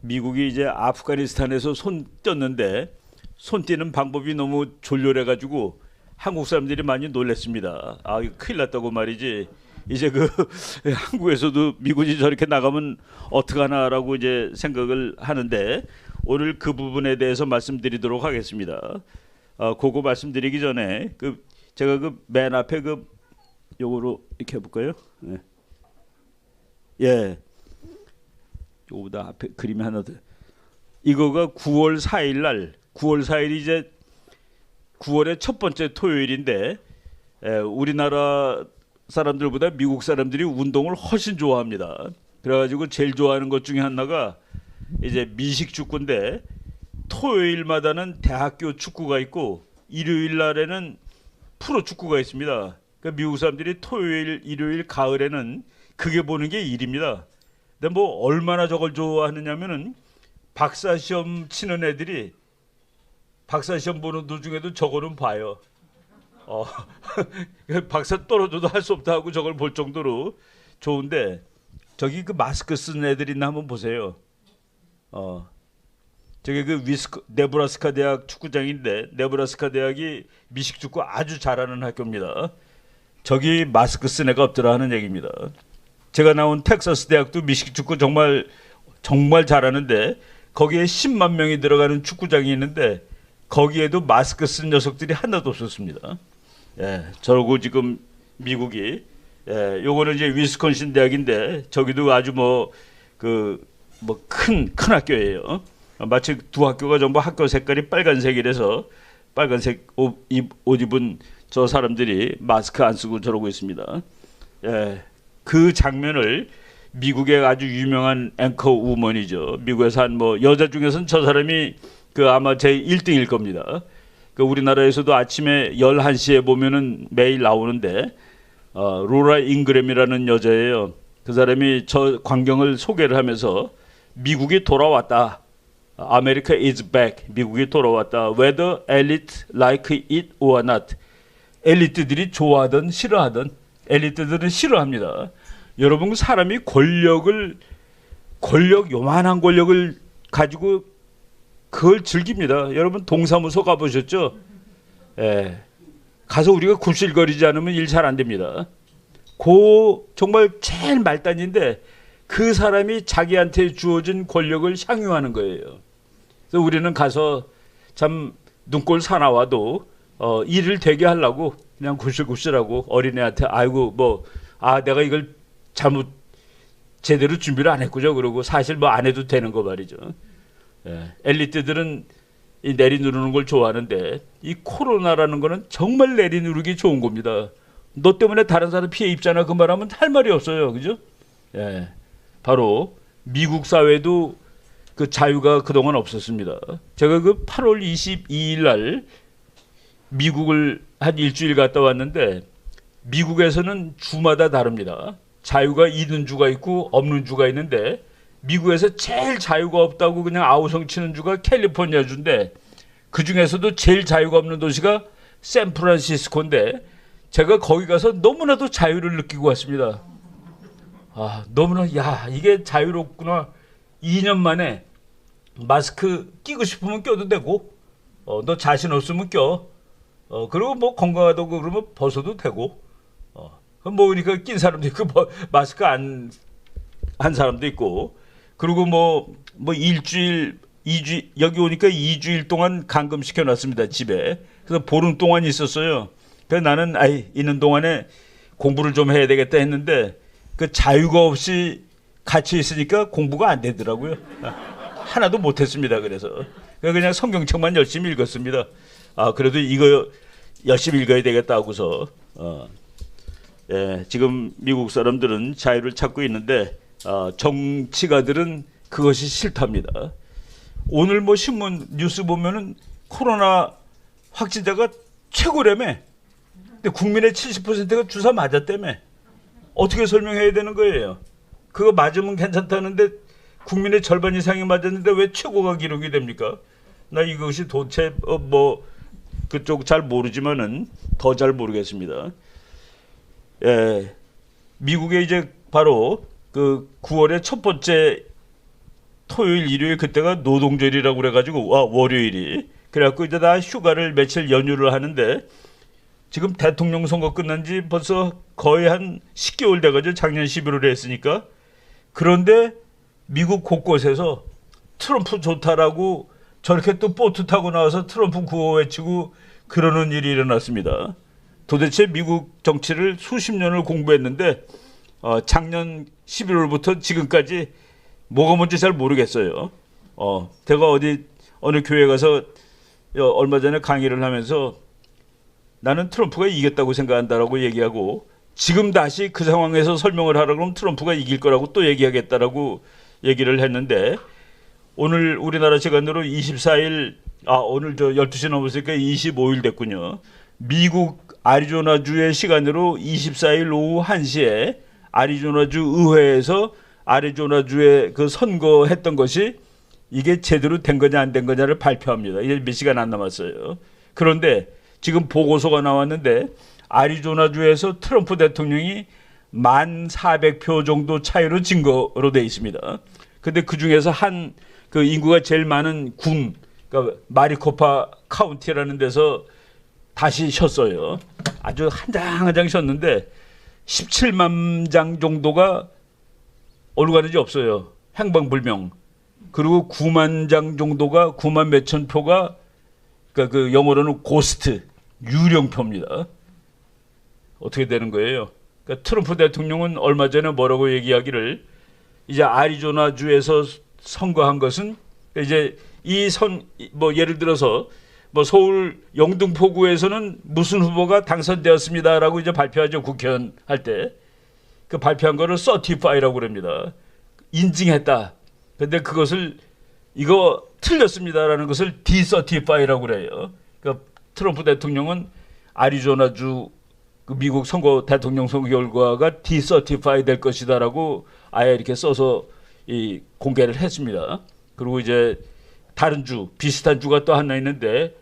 미국이 이제 아프가니스탄에서 손 뗐는데 손 떼는 방법이 너무 졸렬해가지고 한국 사람들이 많이 놀랐습니다. 아, 이거 큰일 났다고 말이지. 이제 그 한국에서도 미군이 저렇게 나가면 어떡하나라고 이제 생각을 하는데 오늘 그 부분에 대해서 말씀드리도록 하겠습니다. 그거 말씀드리기 전에 그 제가 그 맨 앞에 그 요거로 이렇게 해볼까요? 네. 예. 요거보다 앞에 그림이 하나 더. 이거가 9월 4일 날 9월 4일이 이제 9월의 첫 번째 토요일인데 우리나라 사람들보다 미국 사람들이 운동을 훨씬 좋아합니다. 그래가지고 제일 좋아하는 것 중에 하나가 이제 미식 축구인데 토요일마다는 대학교 축구가 있고 일요일 날에는 프로 축구가 있습니다. 그러니까 미국 사람들이 토요일, 일요일, 가을에는 그게 보는 게 일입니다. 근데 뭐 얼마나 저걸 좋아하느냐면은 박사 시험 치는 애들이 박사 시험 보는 도중에도 저거는 봐요. 박사 떨어져도 할 수 없다 하고 저걸 볼 정도로 좋은데 저기 그 마스크 쓴 애들 있나 한번 보세요. 저기 그 네브라스카 대학 축구장인데 네브라스카 대학이 미식 축구 아주 잘하는 학교입니다. 저기 마스크 쓴 애가 없더라 하는 얘기입니다. 제가 나온 텍사스 대학도 미식 축구 정말 잘하는데 거기에 10만 명이 들어가는 축구장이 있는데 거기에도 마스크 쓴 녀석들이 하나도 없었습니다. 예, 저러고 지금 미국이 요거는 이제 위스콘신 대학인데 저기도 아주 큰 학교예요. 마치 두 학교가 전부 학교 색깔이 빨간색이라서 빨간색 옷 입은 저 사람들이 마스크 안 쓰고 저러고 있습니다. 예, 그 장면을 미국의 아주 유명한 앵커 우먼이죠. 미국에서 한 여자 중에서는 저 사람이 아마 제 1등일 겁니다. 우리나라에서도 아침에 11시에 보면은 매일 나오는데 로라 잉그램이라는 여자예요. 그 사람이 저 광경을 소개를 하면서 미국이 돌아왔다. America is back. 미국이 돌아왔다. Whether elite like it or not. 엘리트들이 좋아하든 싫어하든 엘리트들은 싫어합니다. 여러분 사람이 요만한 권력을 가지고 그걸 즐깁니다. 여러분 동사무소 가보셨죠? 예. 가서 우리가 굽실거리지 않으면 일 잘 안 됩니다. 정말 제일 말단인데 그 사람이 자기한테 주어진 권력을 향유하는 거예요. 그래서 우리는 가서 참 눈꼴 사나워도 일을 되게 하려고 그냥 굽실굽실하고 어린애한테 내가 이걸 잘못 제대로 준비를 안 했구죠. 그러고 사실 안 해도 되는 거 말이죠. 예, 엘리트들은 이 내리누르는 걸 좋아하는데 이 코로나라는 거는 정말 내리누르기 좋은 겁니다. 너 때문에 다른 사람 피해 입잖아. 그 말하면 할 말이 없어요. 그죠? 예, 바로 미국 사회도 그 자유가 그동안 없었습니다. 제가 그 8월 22일 날 미국을 한 일주일 갔다 왔는데 미국에서는 주마다 다릅니다. 자유가 있는 주가 있고 없는 주가 있는데 미국에서 제일 자유가 없다고 그냥 아우성 치는 주가 캘리포니아 주인데 그 중에서도 제일 자유가 없는 도시가 샌프란시스코인데 제가 거기 가서 너무나도 자유를 느끼고 왔습니다. 너무나 이게 자유롭구나. 2년 만에 마스크 끼고 싶으면 껴도 되고 너 자신 없으면 껴. 그리고 건강하다고 그러면 벗어도 되고 그러니까 낀 사람도 있고 마스크 안 한 사람도 있고 그리고 일주일 2주 여기 오니까 2주일 동안 감금시켜 놨습니다. 집에. 그래서 보름 동안 있었어요. 그래서 나는 있는 동안에 공부를 좀 해야 되겠다 했는데 그 자유가 없이 갇혀 있으니까 공부가 안 되더라고요. 하나도 못했습니다. 그래서 그냥 성경책만 열심히 읽었습니다. 그래도 이거 열심히 읽어야 되겠다 하고서 지금 미국 사람들은 자유를 찾고 있는데 정치가들은 그것이 싫답니다. 오늘 신문 뉴스 보면은 코로나 확진자가 최고라며. 근데 국민의 70%가 주사 맞았다며. 어떻게 설명해야 되는 거예요? 그거 맞으면 괜찮다는데 국민의 절반 이상이 맞았는데 왜 최고가 기록이 됩니까? 나 이것이 도대체 그쪽 잘 모르지만은 더 잘 모르겠습니다. 미국에 이제 바로 그 9월의 첫 번째 토요일, 일요일 그때가 노동절이라고 그래가지고 월요일이 그래갖고 이제 나 휴가를 며칠 연휴를 하는데 지금 대통령 선거 끝난 지 벌써 거의 한 10개월 돼가지고 작년 11월에 했으니까 그런데 미국 곳곳에서 트럼프 좋다라고 저렇게 또 보트 타고 나와서 트럼프 구호 외치고 그러는 일이 일어났습니다. 도대체 미국 정치를 수십 년을 공부했는데 작년 11월부터 지금까지 뭐가 뭔지 잘 모르겠어요. 제가 어느 교회 가서 얼마 전에 강의를 하면서 나는 트럼프가 이겼다고 생각한다라고 얘기하고 지금 다시 그 상황에서 설명을 하라 그러면 트럼프가 이길 거라고 또 얘기하겠다라고 얘기를 했는데 오늘 우리나라 시간으로 24일 오늘 12시 넘었으니까 25일 됐군요. 미국 애리조나주의 시간으로 24일 오후 1시에 애리조나주 의회에서 애리조나주에 그 선거했던 것이 이게 제대로 된 거냐 안 된 거냐를 발표합니다. 이제 몇 시간 안 남았어요. 그런데 지금 보고서가 나왔는데 애리조나주에서 트럼프 대통령이 1,400표 정도 차이로 진 거로 돼 있습니다. 근데 그 중에서 그 인구가 제일 많은 군, 그러니까 마리코파 카운티라는 데서 다시 쉬었어요. 아주 한 장 한 장 쉬었는데 17만 장 정도가 어디로 가는지 없어요. 행방불명. 그리고 9만 장 정도가 9만 몇천 표가 그러니까 그 영어로는 고스트 유령표입니다. 어떻게 되는 거예요? 그러니까 트럼프 대통령은 얼마 전에 뭐라고 얘기하기를 이제 애리조나주에서 선거한 것은 이제 예를 들어서 서울 영등포구에서는 무슨 후보가 당선되었습니다라고 이제 발표하죠. 국회의원 할 때 그 발표한 거를 서티파이라고 그럽니다. 인증했다. 근데 그것을 이거 틀렸습니다라는 것을 디서티파이라고 그래요. 그러니까 트럼프 대통령은 애리조나주 그 미국 선거 대통령 선거 결과가 디서티파이 될 것이다라고 아예 이렇게 써서 공개를 했습니다. 그리고 이제 다른 주 비슷한 주가 또 하나 있는데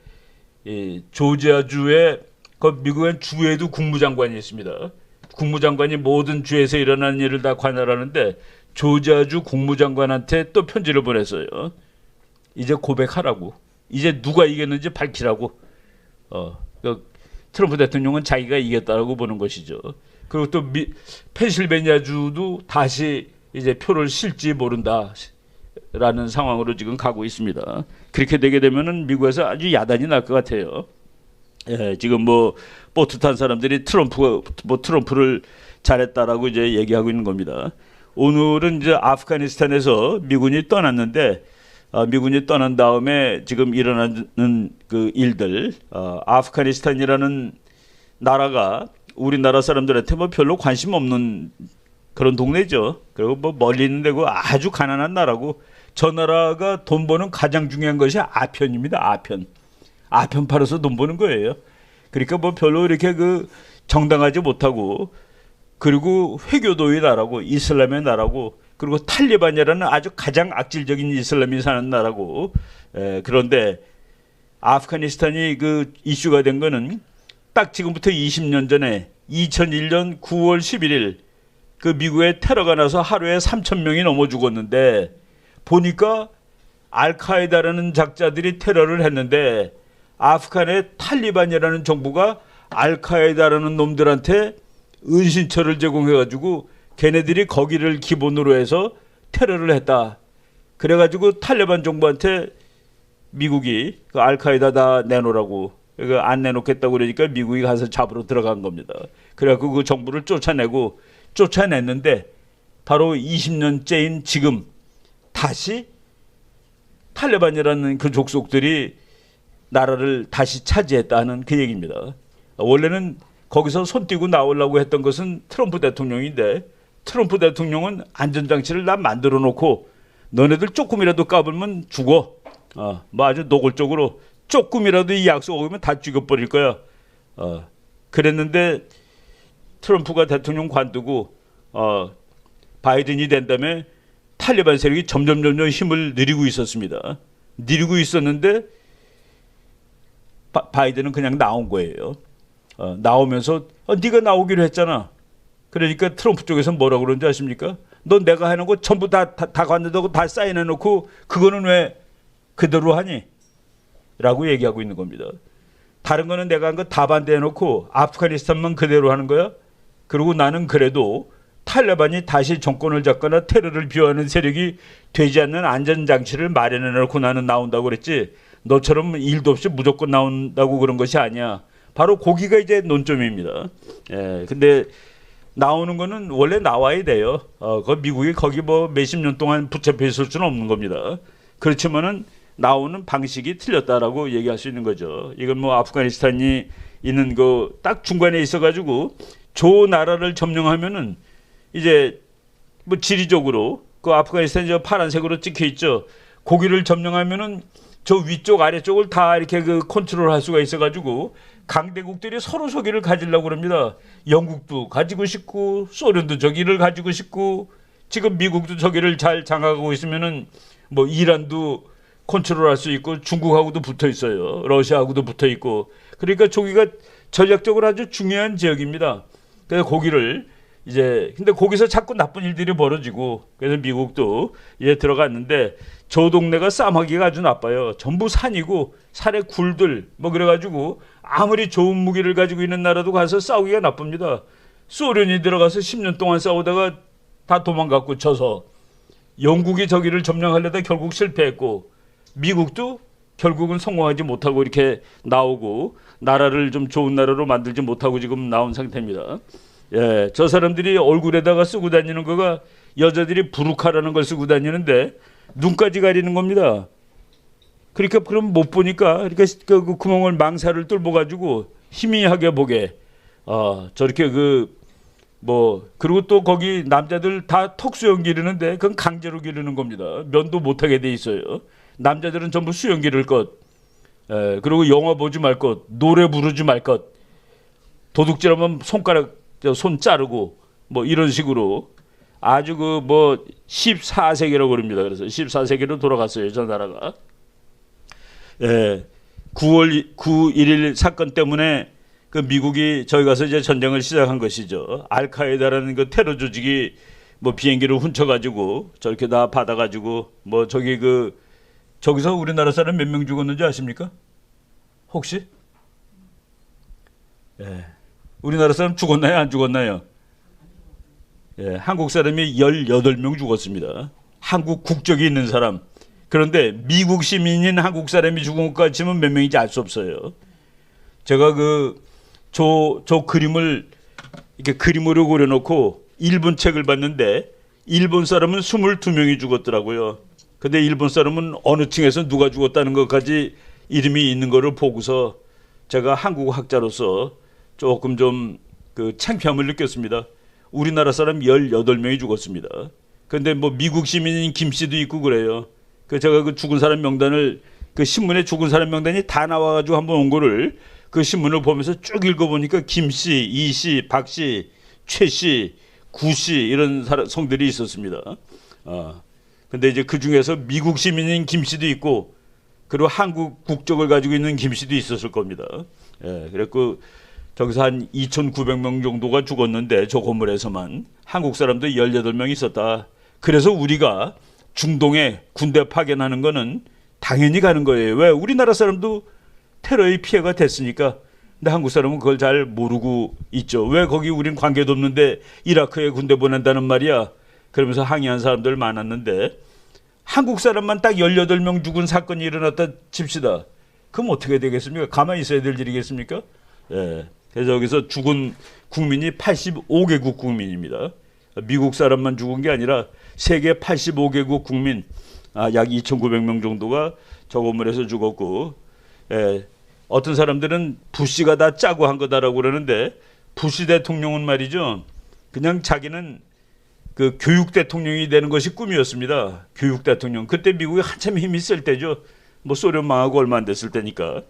조지아주에 그 미국엔 주에도 국무장관이 있습니다. 국무장관이 모든 주에서 일어나는 일을 다 관할하는데 조지아주 국무장관한테 또 편지를 보냈어요. 이제 고백하라고. 이제 누가 이겼는지 밝히라고. 트럼프 대통령은 자기가 이겼다라고 보는 것이죠. 그리고 또 펜실베니아주도 다시 이제 표를 실지 모른다라는 상황으로 지금 가고 있습니다. 그렇게 되게 되면은 미국에서 아주 야단이 날 것 같아요. 지금 보트 탄 사람들이 트럼프를 잘했다라고 이제 얘기하고 있는 겁니다. 오늘은 이제 아프가니스탄에서 미군이 떠났는데 미군이 떠난 다음에 지금 일어나는 그 일들, 아프가니스탄이라는 나라가 우리나라 사람들한테 별로 관심 없는 그런 동네죠. 그리고 멀리 있는 데고 아주 가난한 나라고 저 나라가 돈 버는 가장 중요한 것이 아편입니다. 아편 팔아서 돈 버는 거예요. 그러니까 별로 이렇게 정당하지 못하고 그리고 회교도의 나라고 이슬람의 나라고 그리고 탈리반이라는 아주 가장 악질적인 이슬람이 사는 나라고 그런데 아프가니스탄이 그 이슈가 된 거는 딱 지금부터 20년 전에 2001년 9월 11일 그 미국에 테러가 나서 하루에 3,000명이 넘어 죽었는데 보니까 알카에다라는 작자들이 테러를 했는데 아프간의 탈리반이라는 정부가 알카에다라는 놈들한테 은신처를 제공해가지고 걔네들이 거기를 기본으로 해서 테러를 했다. 그래가지고 탈리반 정부한테 미국이 그 알카에다 다 내놓으라고 안 내놓겠다고 그러니까 미국이 가서 잡으러 들어간 겁니다. 그래갖고 그 정부를 쫓아냈는데 바로 20년째인 지금 다시 탈리반이라는 그 족속들이 나라를 다시 차지했다는 그 얘기입니다. 원래는 거기서 손 떼고 나오려고 했던 것은 트럼프 대통령인데 트럼프 대통령은 안전장치를 다 만들어 놓고 너네들 조금이라도 까불면 죽어. 아주 노골적으로 조금이라도 이 약속 어기면 다 죽여버릴 거야. 그랬는데 트럼프가 대통령 관두고 바이든이 된 다음에 탈리반 세력이 점점 힘을 늘리고 있었습니다. 늘리고 있었는데 바이든은 그냥 나온 거예요. 나오면서 네가 나오기로 했잖아. 그러니까 트럼프 쪽에서 뭐라고 그러는지 아십니까? 너 내가 해놓은 거 전부 다 관대다고 다 사인해놓고 그거는 왜 그대로 하니? 라고 얘기하고 있는 겁니다. 다른 거는 내가 한 거 다 반대해놓고 아프가니스탄만 그대로 하는 거야? 그리고 나는 그래도 탈레반이 다시 정권을 잡거나 테러를 비호하는 세력이 되지 않는 안전장치를 마련해놓고 나는 나온다고 그랬지, 너처럼 일도 없이 무조건 나온다고 그런 것이 아니야. 바로 거기가 이제 논점입니다. 예, 근데 나오는 거는 원래 나와야 돼요. 그 미국이 거기 뭐 몇십 년 동안 붙잡혀 있을 수는 없는 겁니다. 그렇지만은 나오는 방식이 틀렸다라고 얘기할 수 있는 거죠. 이건 뭐 아프가니스탄이 있는 거 딱 중간에 있어가지고 저 나라를 점령하면은 이제 뭐 지리적으로 그 아프가니스탄 저 파란색으로 찍혀 있죠. 거기를 점령하면은 저 위쪽 아래쪽을 다 이렇게 그 컨트롤할 수가 있어가지고 강대국들이 서로 저기를 가지려고 그럽니다. 영국도 가지고 싶고 소련도 저기를 가지고 싶고 지금 미국도 저기를 잘 장악하고 있으면은 뭐 이란도 컨트롤할 수 있고 중국하고도 붙어 있어요. 러시아하고도 붙어 있고. 그러니까 저기가 전략적으로 아주 중요한 지역입니다. 그래서 거기를 이제 근데 거기서 자꾸 나쁜 일들이 벌어지고 그래서 미국도 이제 들어갔는데 저 동네가 싸움하기가 아주 나빠요. 전부 산이고 산에 굴들 뭐 그래가지고 아무리 좋은 무기를 가지고 있는 나라도 가서 싸우기가 나쁩니다. 소련이 들어가서 10년 동안 싸우다가 다 도망갔고 져서 영국이 저기를 점령하려다 결국 실패했고 미국도 결국은 성공하지 못하고 이렇게 나오고 나라를 좀 좋은 나라로 만들지 못하고 지금 나온 상태입니다. 예, 저 사람들이 얼굴에다가 쓰고 다니는 거가 여자들이 부르카라는 걸 쓰고 다니는데 눈까지 가리는 겁니다. 그러니까 그럼 못 보니까 그러니까 그 구멍을 망사를 뚫어 가지고 희미하게 보게 저렇게 그 뭐 그리고 또 거기 남자들 다 턱수염 기르는데 그건 강제로 기르는 겁니다. 면도 못하게 돼 있어요. 남자들은 전부 수염 기를 것, 그리고 영화 보지 말 것, 노래 부르지 말 것, 도둑질하면 손가락 손 자르고 뭐 이런 식으로 아주 그 뭐 14세기라고 그럽니다. 그래서 14세기로 돌아갔어요, 저 나라가. 9월 9.11 사건 때문에 그 미국이 저기 가서 이제 전쟁을 시작한 것이죠. 알카에다라는 그 테러 조직이 뭐 비행기를 훔쳐가지고 저렇게 다 받아가지고 뭐 저기 그 저기서 우리나라 사람 몇 명 죽었는지 아십니까? 혹시? 우리나라 사람 죽었나요? 안 죽었나요? 한국 사람이 18명 죽었습니다. 한국 국적이 있는 사람. 그런데 미국 시민인 한국 사람이 죽은 것과 치면 몇 명인지 알 수 없어요. 제가 저 그림을 이렇게 그림으로 그려놓고 일본 책을 봤는데 일본 사람은 22명이 죽었더라고요. 근데 일본 사람은 어느 층에서 누가 죽었다는 것까지 이름이 있는 거를 보고서 제가 한국 학자로서 조금 좀 그 창피함을 느꼈습니다. 우리나라 사람 18명이 죽었습니다. 근데 뭐 미국 시민인 김 씨도 있고 그래요. 제가 그 죽은 사람 명단을 그 신문에 죽은 사람 명단이 다 나와가지고 한번 온 거를 그 신문을 보면서 쭉 읽어보니까 김 씨, 이 씨, 박 씨, 최 씨, 구 씨 이런 성들이 있었습니다. 근데 이제 그 중에서 미국 시민인 김 씨도 있고 그리고 한국 국적을 가지고 있는 김 씨도 있었을 겁니다. 그랬고 저기서 한 2,900명 정도가 죽었는데 저 건물에서만 한국 사람도 18명 있었다. 그래서 우리가 중동에 군대 파견하는 거는 당연히 가는 거예요. 왜? 우리나라 사람도 테러의 피해가 됐으니까. 근데 한국 사람은 그걸 잘 모르고 있죠. 왜 거기 우린 관계도 없는데 이라크에 군대 보낸다는 말이야. 그러면서 항의한 사람들 많았는데 한국 사람만 딱 18명 죽은 사건이 일어났다 칩시다. 그럼 어떻게 되겠습니까? 가만히 있어야 될 일이겠습니까? 그래서 여기서 죽은 국민이 85개국 국민입니다. 미국 사람만 죽은 게 아니라 세계 85개국 국민 약 2,900명 정도가 저 건물에서 죽었고 어떤 사람들은 부시가 다 짜고 한 거다라고 그러는데 부시 대통령은 말이죠. 그냥 자기는 그 교육 대통령이 되는 것이 꿈이었습니다. 교육 대통령. 그때 미국이 한참 힘이 쓸 때죠. 뭐 소련 망하고 얼마 안 됐을 때니까.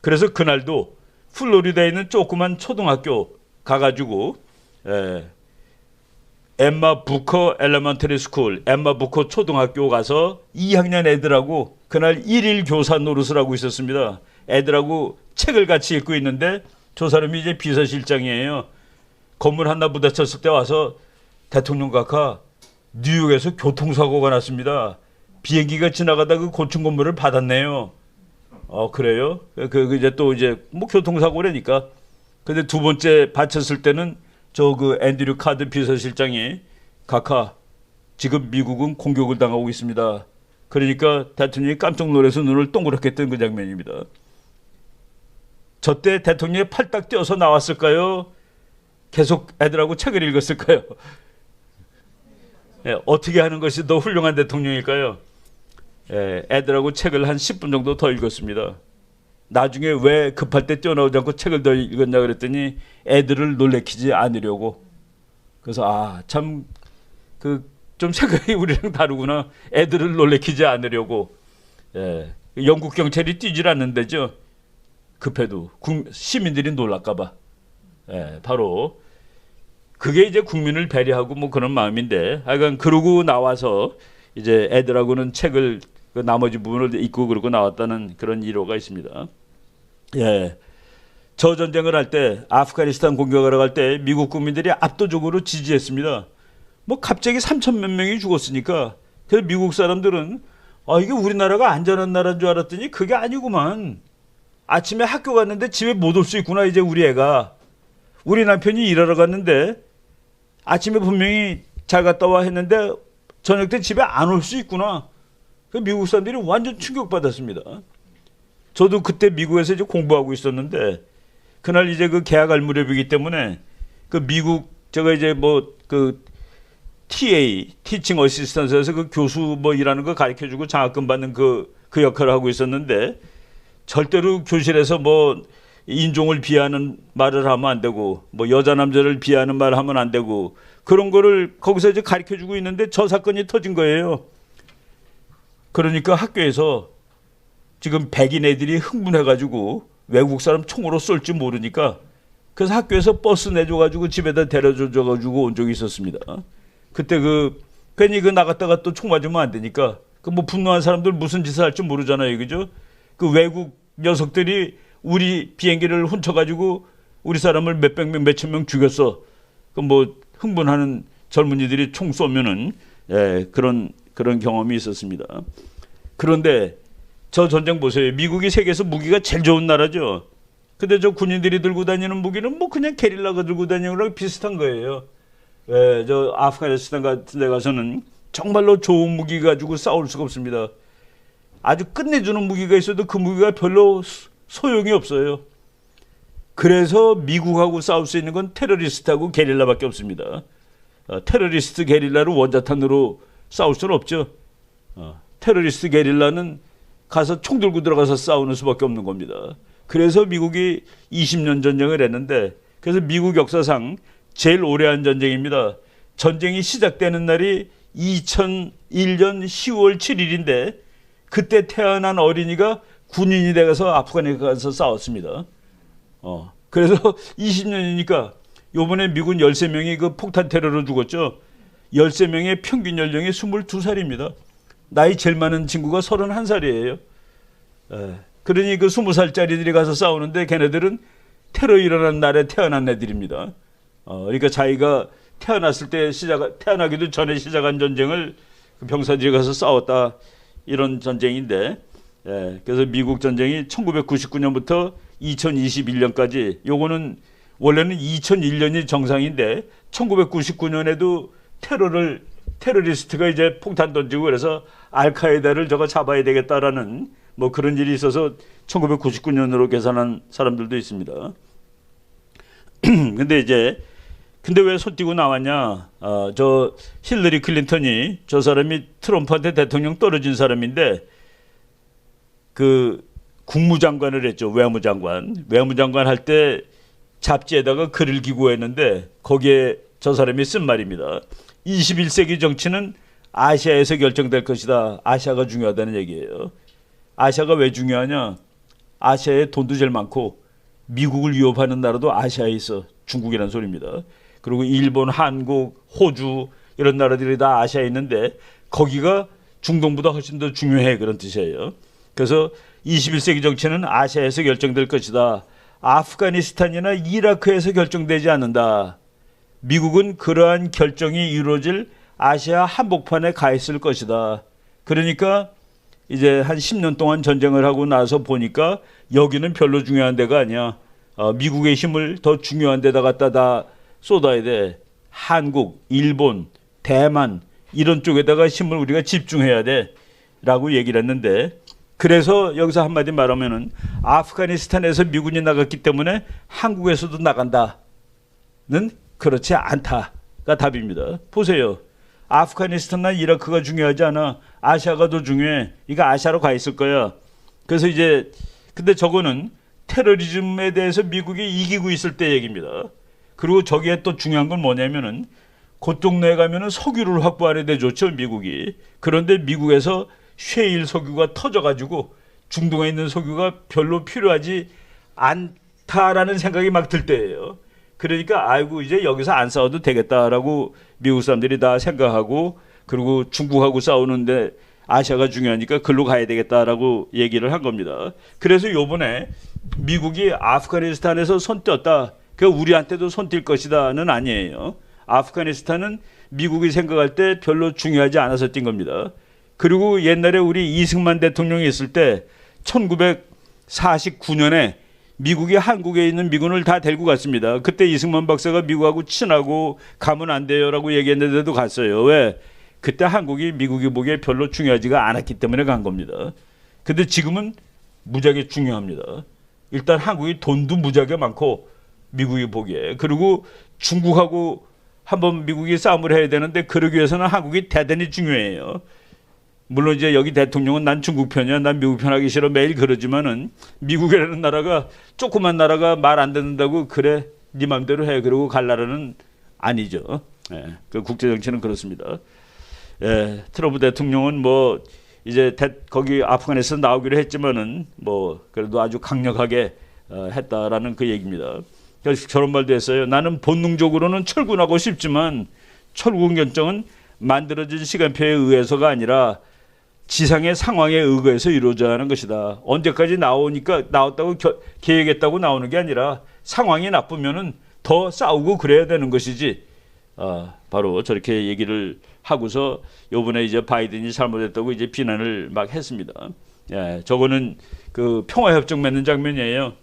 그래서 그날도 플로리다에 있는 조그만 초등학교 가가지고 엠마 부커 엘레먼터리 스쿨, 엠마 부커 초등학교 가서 2학년 애들하고 그날 1일 교사 노릇을 하고 있었습니다. 애들하고 책을 같이 읽고 있는데 저 사람이 이제 비서실장이에요. 건물 하나 부딪혔을 때 와서 대통령 각하 뉴욕에서 교통사고가 났습니다. 비행기가 지나가다 그 고층 건물을 받았네요. 그래요? 이제 또 이제 뭐 교통사고라니까. 근데 두 번째 받쳤을 때는 저 그 앤드류 카드 비서실장이 각하 지금 미국은 공격을 당하고 있습니다. 그러니까 대통령이 깜짝 놀라서 눈을 동그랗게 뜬 그 장면입니다. 저 때 대통령이 팔딱 뛰어서 나왔을까요? 계속 애들하고 책을 읽었을까요? 어떻게 하는 것이 더 훌륭한 대통령일까요? 애들하고 책을 한 10분 정도 더 읽었습니다. 나중에 왜 급할 때 뛰어나오지 않고 책을 더 읽었냐 그랬더니 애들을 놀래키지 않으려고. 그래서 참 좀 생각이 우리랑 다르구나. 애들을 놀래키지 않으려고. 영국 경찰이 뛰질 않는데죠. 급해도 시민들이 놀랄까봐. 바로 그게 이제 국민을 배려하고 뭐 그런 마음인데, 하여간 그러고 나와서 이제 애들하고는 책을 그 나머지 부분을 읽고 그러고 나왔다는 그런 일화가 있습니다. 저 전쟁을 할 때, 아프가니스탄 공격하러 갈 때 미국 국민들이 압도적으로 지지했습니다. 뭐 갑자기 3천 몇 명이 죽었으니까. 그래서 미국 사람들은 이게 우리나라가 안전한 나라인 줄 알았더니 그게 아니구만. 아침에 학교 갔는데 집에 못 올 수 있구나 이제 우리 애가. 우리 남편이 일하러 갔는데 아침에 분명히 잘 갔다 와 했는데 저녁 때 집에 안 올 수 있구나. 그 미국 사람들이 완전 충격받았습니다. 저도 그때 미국에서 이제 공부하고 있었는데 그날 이제 그 개학할 무렵이기 때문에 그 미국 제가 이제 뭐 그 TA 티칭 어시스턴트에서 그 교수 뭐 일하는 거 가르쳐주고 장학금 받는 그 역할을 하고 있었는데 절대로 교실에서 뭐 인종을 비하하는 말을 하면 안 되고 뭐 여자 남자를 비하하는 말을 하면 안 되고 그런 거를 거기서 이제 가르쳐주고 있는데 저 사건이 터진 거예요. 그러니까 학교에서 지금 백인 애들이 흥분해가지고 외국 사람 총으로 쏠 줄 모르니까 그래서 학교에서 버스 내줘가지고 집에다 데려줘가지고 온 적이 있었습니다. 그때 괜히 나갔다가 또 총 맞으면 안 되니까 뭐 분노한 사람들 무슨 짓을 할 줄 모르잖아요, 그죠? 그 외국 녀석들이 우리 비행기를 훔쳐가지고 우리 사람을 몇백 명, 몇천 명 죽였어. 뭐 흥분하는 젊은이들이 총 쏘면은 그런 경험이 있었습니다. 그런데 저 전쟁 보세요. 미국이 세계에서 무기가 제일 좋은 나라죠. 근데 저 군인들이 들고 다니는 무기는 뭐 그냥 게릴라가 들고 다니는 거랑 비슷한 거예요. 저 아프가니스탄 같은 데 가서는 정말로 좋은 무기 가지고 싸울 수가 없습니다. 아주 끝내주는 무기가 있어도 그 무기가 별로 소용이 없어요. 그래서 미국하고 싸울 수 있는 건 테러리스트하고 게릴라밖에 없습니다. 테러리스트 게릴라를 원자탄으로 싸울 수는 없죠. 테러리스트 게릴라는 가서 총 들고 들어가서 싸우는 수밖에 없는 겁니다. 그래서 미국이 20년 전쟁을 했는데 그래서 미국 역사상 제일 오래 한 전쟁입니다. 전쟁이 시작되는 날이 2001년 10월 7일인데 그때 태어난 어린이가 군인이 돼서 아프가니스탄에 가서 싸웠습니다. 그래서 20년이니까 요번에 미군 13명이 그 폭탄 테러로 죽었죠. 13명의 평균 연령이 22살입니다. 나이 제일 많은 친구가 31살이에요. 그러니 그 20살짜리들이 가서 싸우는데 걔네들은 테러 일어난 날에 태어난 애들입니다. 그러니까 자기가 태어났을 때 태어나기도 전에 시작한 전쟁을 그 병사들이 가서 싸웠다. 이런 전쟁인데, 그래서 미국 전쟁이 1999년부터 2021년까지, 요거는 원래는 2001년이 정상인데 1999년에도 테러리스트가 이제 폭탄 던지고 그래서 알카에다를 저거 잡아야 되겠다라는 뭐 그런 일이 있어서 1999년으로 계산한 사람들도 있습니다. 근데 왜 손 띄고 나왔냐? 저 힐러리 클린턴이 저 사람이 트럼프한테 대통령 떨어진 사람인데 그 국무장관을 했죠. 외무장관 할 때 잡지에다가 글을 기고했는데 거기에 저 사람이 쓴 말입니다. 21세기 정치는 아시아에서 결정될 것이다. 아시아가 중요하다는 얘기예요. 아시아가 왜 중요하냐? 아시아에 돈도 제일 많고 미국을 위협하는 나라도 아시아에 있어. 중국이라는 소리입니다. 그리고 일본, 한국, 호주 이런 나라들이 다 아시아에 있는데 거기가 중동보다 훨씬 더 중요해. 그런 뜻이에요. 그래서 21세기 정치는 아시아에서 결정될 것이다. 아프가니스탄이나 이라크에서 결정되지 않는다. 미국은 그러한 결정이 이루어질 아시아 한복판에 가 있을 것이다. 그러니까 이제 한 10년 동안 전쟁을 하고 나서 보니까 여기는 별로 중요한 데가 아니야. 미국의 힘을 더 중요한 데다 갖다 다 쏟아야 돼. 한국, 일본, 대만 이런 쪽에다가 힘을 우리가 집중해야 돼 라고 얘기를 했는데, 그래서 여기서 한마디 말하면은 아프가니스탄에서 미군이 나갔기 때문에 한국에서도 나간다는 그렇지 않다가 답입니다. 보세요. 아프가니스탄이나 이라크가 중요하지 않아. 아시아가 더 중요해. 이거 아시아로 가 있을 거야. 그래서 이제 근데 저거는 테러리즘에 대해서 미국이 이기고 있을 때 얘기입니다. 그리고 저기에 또 중요한 건 뭐냐면은 그 동네에 가면은 석유를 확보하는 데 좋죠, 미국이. 그런데 미국에서 셰일 석유가 터져가지고 중동에 있는 석유가 별로 필요하지 않다라는 생각이 막 들 때예요. 그러니까 아이고 이제 여기서 안 싸워도 되겠다라고 미국 사람들이 다 생각하고, 그리고 중국하고 싸우는데 아시아가 중요하니까 글로 가야 되겠다라고 얘기를 한 겁니다. 그래서 요번에 미국이 아프가니스탄에서 손 뗐다. 그 우리한테도 손 띌 것이다는 아니에요. 아프가니스탄은 미국이 생각할 때 별로 중요하지 않아서 뛴 겁니다. 그리고 옛날에 우리 이승만 대통령이 있을 때 1949년에 미국이 한국에 있는 미군을 다 데리고 갔습니다. 그때 이승만 박사가 미국하고 친하고 가면 안 돼요라고 얘기했는데도 갔어요. 왜? 그때 한국이 미국이 보기에 별로 중요하지가 않았기 때문에 간 겁니다. 근데 지금은 무지하게 중요합니다. 일단 한국이 돈도 무지하게 많고 미국이 보기에, 그리고 중국하고 한번 미국이 싸움을 해야 되는데 그러기 위해서는 한국이 대단히 중요해요. 물론 이제 여기 대통령은 난 중국 편이야, 난 미국 편하기 싫어 매일 그러지만은 미국이라는 나라가 조그만 나라가 말 안 듣는다고 그래 네 맘대로 해 그러고 갈 나라는 아니죠. 예, 그 국제 정치는 그렇습니다. 예, 트럼프 대통령은 뭐 이제 거기 아프간에서 나오기로 했지만은 뭐 그래도 아주 강력하게 했다라는 그 얘기입니다. 그래서 저런 말도 했어요. 나는 본능적으로는 철군하고 싶지만 철군 결정은 만들어진 시간표에 의해서가 아니라 지상의 상황에 의거해서 이루어져야 하는 것이다. 언제까지 나왔다고 계획했다고 나오는 게 아니라 상황이 나쁘면은 더 싸우고 그래야 되는 것이지. 바로 저렇게 얘기를 하고서 요번에 이제 바이든이 잘못했다고 이제 비난을 막 했습니다. 예, 저거는 그 평화협정 맺는 장면이에요.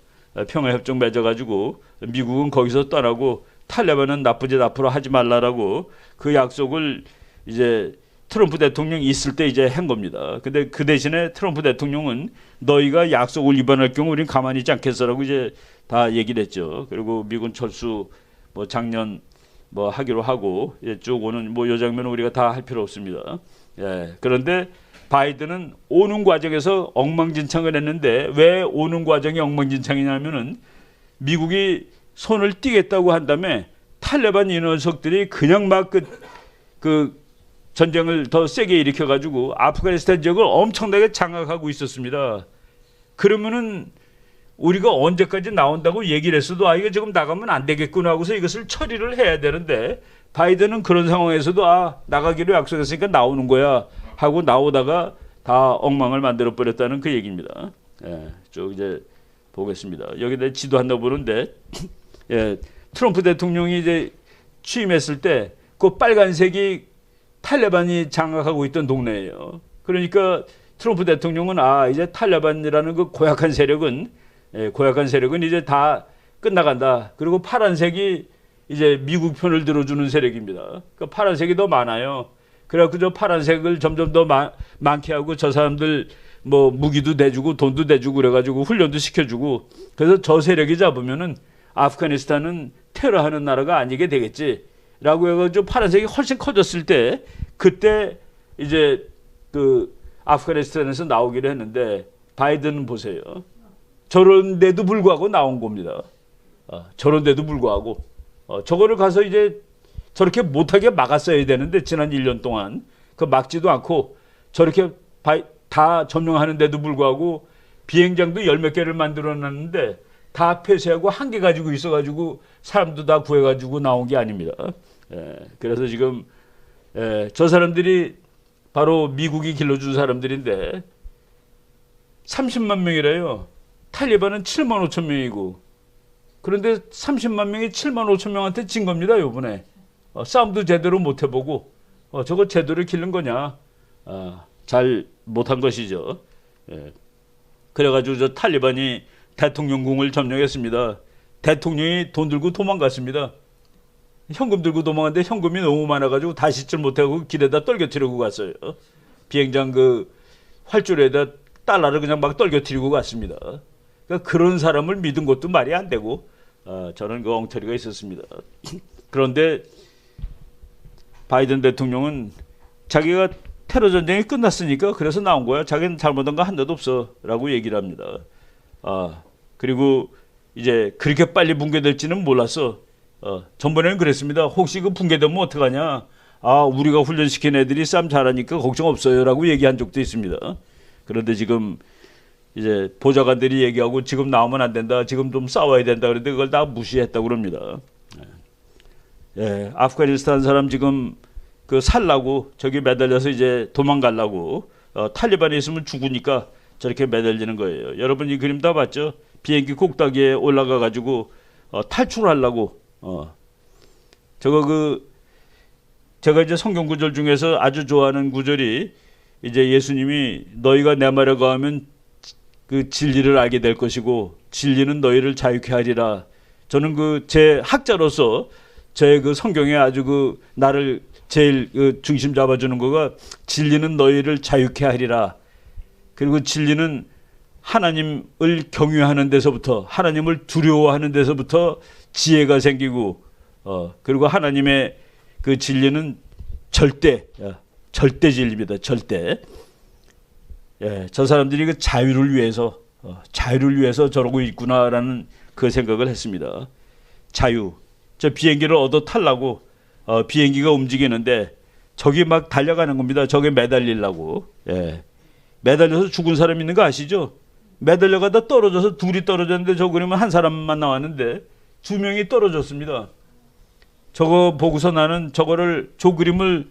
평화협정 맺어가지고 미국은 거기서 떠나고 탈레반은 나쁜 짓 앞으로 하지 말라라고 그 약속을 이제 트럼프 대통령이 있을 때 이제 한 겁니다. 근데 그 대신에 트럼프 대통령은 너희가 약속을 위반할 경우 우린 가만히 있지 않겠어라고 이제 다 얘기를 했죠. 그리고 미군 철수 뭐 작년 뭐 하기로 하고 쭉 오는 뭐 요 장면은 우리가 다 할 필요 없습니다. 예. 그런데 바이든은 오는 과정에서 엉망진창을 했는데 왜 오는 과정이 엉망진창이냐면은 미국이 손을 띄겠다고 한 다음에 탈레반 이 녀석들이 그냥 막 그 전쟁을 더 세게 일으켜가지고 아프가니스탄 지역을 엄청나게 장악하고 있었습니다. 그러면은 우리가 언제까지 나온다고 얘기를 했어도 이거 지금 나가면 안 되겠구나 하고서 이것을 처리를 해야 되는데 바이든은 그런 상황에서도 나가기로 약속했으니까 나오는 거야 하고 나오다가 다 엉망을 만들어 버렸다는 그 얘기입니다. 예, 쭉 이제 보겠습니다. 여기다 지도한다고 보는데 예, 트럼프 대통령이 이제 취임했을 때 그 빨간색이 탈레반이 장악하고 있던 동네예요. 그러니까 트럼프 대통령은 이제 탈레반이라는 그 고약한 세력은 이제 다 끝나간다. 그리고 파란색이 이제 미국 편을 들어주는 세력입니다. 그 파란색이 더 많아요. 그래갖고 저 파란색을 점점 더 많게 하고 저 사람들 뭐 무기도 대주고 돈도 대주고 그래가지고 훈련도 시켜주고, 그래서 저 세력이 잡으면은 아프가니스탄은 테러하는 나라가 아니게 되겠지. 라고 해가지고 파란색이 훨씬 커졌을 때 그때 이제 그 아프가니스탄에서 나오기로 했는데 바이든은 보세요. 저런데도 불구하고 나온 겁니다. 저런데도 불구하고 저거를 가서 이제 저렇게 못하게 막았어야 되는데 지난 1년 동안 그 막지도 않고 저렇게 다 점령하는데도 불구하고 비행장도 10몇 개를 만들어놨는데 다 폐쇄하고 한 개 가지고 있어가지고 사람도 다 구해가지고 나온 게 아닙니다. 그래서 지금 저 사람들이 바로 미국이 길러준 사람들인데 30만 명이래요. 탈리반은 7만 5천 명이고 그런데 30만 명이 7만 5천 명한테 진 겁니다. 요번에 싸움도 제대로 못 해보고 저거 제대로 기른 거냐? 잘 못한 것이죠. 예. 그래가지고 저 탈리반이 대통령궁을 점령했습니다. 대통령이 돈 들고 도망갔습니다. 현금 들고 도망갔는데 현금이 너무 많아가지고 다시 질 못하고 길에다 떨겨뜨리고 갔어요. 비행장 그 활주로에다 달러를 그냥 막 떨겨뜨리고 갔습니다. 그러니까 그런 사람을 믿은 것도 말이 안 되고 저는 그 엉터리가 있었습니다. 그런데 바이든 대통령은 자기가 테러 전쟁이 끝났으니까 그래서 나온 거야. 자기는 잘못한 거 하나도 없어 라고 얘기를 합니다. 그리고 이제 그렇게 빨리 붕괴될지는 몰랐어. 전번에는 그랬습니다. 혹시 그 붕괴되면 어떡하냐. 우리가 훈련시킨 애들이 싸움 잘하니까 걱정 없어요 라고 얘기한 적도 있습니다. 그런데 지금 이제 보좌관들이 얘기하고 지금 나오면 안 된다. 지금 좀 싸워야 된다. 그런데 그걸 다 무시했다고 그럽니다. 예, 아프가니스탄 사람 지금 그 살라고 저기 매달려서 이제 도망가려고 탈리반에 있으면 죽으니까 저렇게 매달리는 거예요. 여러분 이 그림 다 봤죠? 비행기 꼭다기에 올라가 가지고 탈출하려고 제가 이제 성경 구절 중에서 아주 좋아하는 구절이 이제 예수님이 너희가 내 말에 거하면 그 진리를 알게 될 것이고 진리는 너희를 자유케 하리라. 저는 그 제 학자로서 제 그 성경에 아주 그 나를 제일 그 중심 잡아주는 거가 진리는 너희를 자유케 하리라. 그리고 진리는 하나님을 경외하는 데서부터 하나님을 두려워하는 데서부터 지혜가 생기고 그리고 하나님의 그 진리는 절대 진리입니다. 절대. 예, 저 사람들이 그 자유를 위해서 저러고 있구나라는 그 생각을 했습니다. 자유. 저 비행기를 얻어 타려고 비행기가 움직이는데 저기 막 달려가는 겁니다. 저게 매달리려고. 예. 매달려서 죽은 사람 있는 거 아시죠? 매달려가다 떨어져서 둘이 떨어졌는데 저 그러면 한 사람만 나왔는데 두 명이 떨어졌습니다. 저거 보고서 나는 저 그림을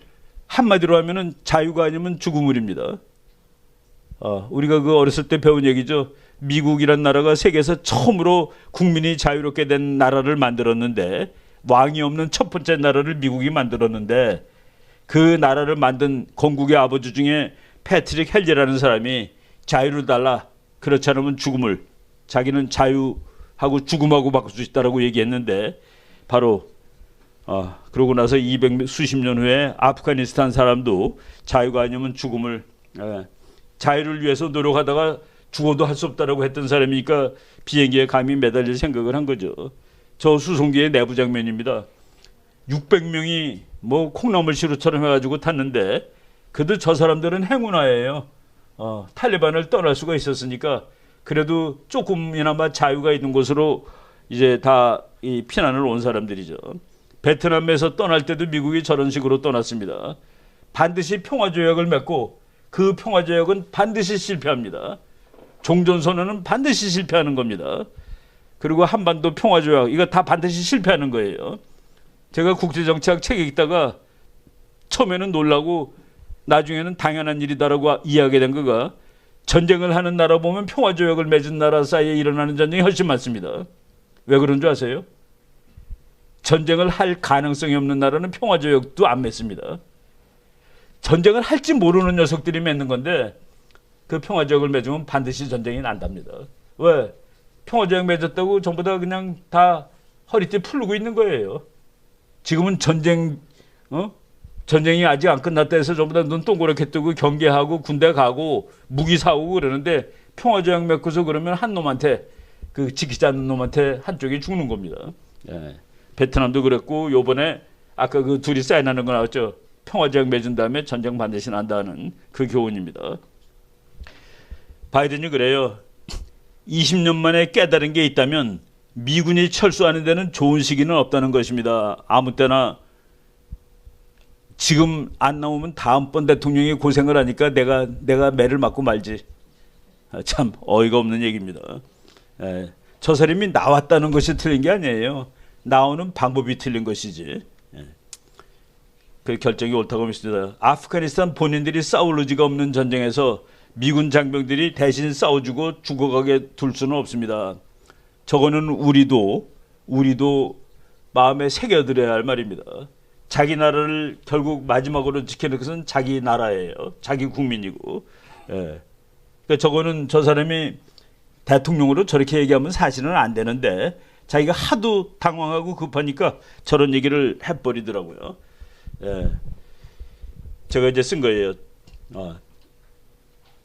한마디로 하면은 자유가 아니면 죽음을입니다. 우리가 그 어렸을 때 배운 얘기죠. 미국이란 나라가 세계에서 처음으로 국민이 자유롭게 된 나라를 만들었는데 왕이 없는 첫 번째 나라를 미국이 만들었는데 그 나라를 만든 건국의 아버지 중에 패트릭 헬리라는 사람이 자유를 달라. 그렇지 않으면 죽음을. 자기는 자유하고 죽음하고 바꿀 수 있다라고 얘기했는데 바로 그러고 나서 200 수십 년 후에 아프가니스탄 사람도 자유가 아니면 죽음을 자유를 위해서 노력하다가 죽어도 할 수 없다라고 했던 사람이니까 비행기에 감히 매달릴 생각을 한 거죠. 저 수송기의 내부 장면입니다. 600명이 뭐 콩나물 시루처럼 해가지고 탔는데 그래도 저 사람들은 행운아예요. 탈리반을 떠날 수가 있었으니까 그래도 조금이나마 자유가 있는 곳으로 이제 다 이 피난을 온 사람들이죠. 베트남에서 떠날 때도 미국이 저런 식으로 떠났습니다. 반드시 평화조약을 맺고 그 평화조약은 반드시 실패합니다. 종전선언은 반드시 실패하는 겁니다. 그리고 한반도 평화조약 이거 다 반드시 실패하는 거예요. 제가 국제정치학 책 읽다가 처음에는 놀라고 나중에는 당연한 일이다라고 이해하게 된 거가 전쟁을 하는 나라 보면 평화조약을 맺은 나라 사이에 일어나는 전쟁이 훨씬 많습니다. 왜 그런 줄 아세요? 전쟁을 할 가능성이 없는 나라는 평화조약도 안 맺습니다. 전쟁을 할지 모르는 녀석들이 맺는 건데 그 평화조약을 맺으면 반드시 전쟁이 난답니다. 왜? 평화조약 맺었다고 전부 다 그냥 다 허리띠 풀고 있는 거예요. 지금은 전쟁이 아직 안 끝났다 해서 전부 다 눈 동그랗게 뜨고 경계하고 군대 가고 무기 사오고 그러는데 평화조약 맺고서 그러면 한 놈한테 그 지키지 않는 놈한테 한쪽이 죽는 겁니다. 예. 베트남도 그랬고 요번에 아까 그 둘이 사인하는 거 나왔죠. 평화조약 맺은 다음에 전쟁 반드시 난다는 그 교훈입니다. 바이든이 그래요. 20년 만에 깨달은 게 있다면 미군이 철수하는 데는 좋은 시기는 없다는 것입니다. 아무 때나 지금 안 나오면 다음번 대통령이 고생을 하니까 내가 매를 맞고 말지. 참 어이가 없는 얘기입니다. 저 사람이 나왔다는 것이 틀린 게 아니에요. 나오는 방법이 틀린 것이지. 그 결정이 옳다고 믿습니다. 아프가니스탄 본인들이 싸울 의지가 없는 전쟁에서 미군 장병들이 대신 싸워주고 죽어가게 둘 수는 없습니다. 저거는 우리도 마음에 새겨들어야 할 말입니다. 자기 나라를 결국 마지막으로 지키는 것은 자기 나라예요. 자기 국민이고. 예. 그러니까 저거는 저 사람이 대통령으로 저렇게 얘기하면 사실은 안 되는데 자기가 하도 당황하고 급하니까 저런 얘기를 해버리더라고요. 예. 제가 이제 쓴 거예요.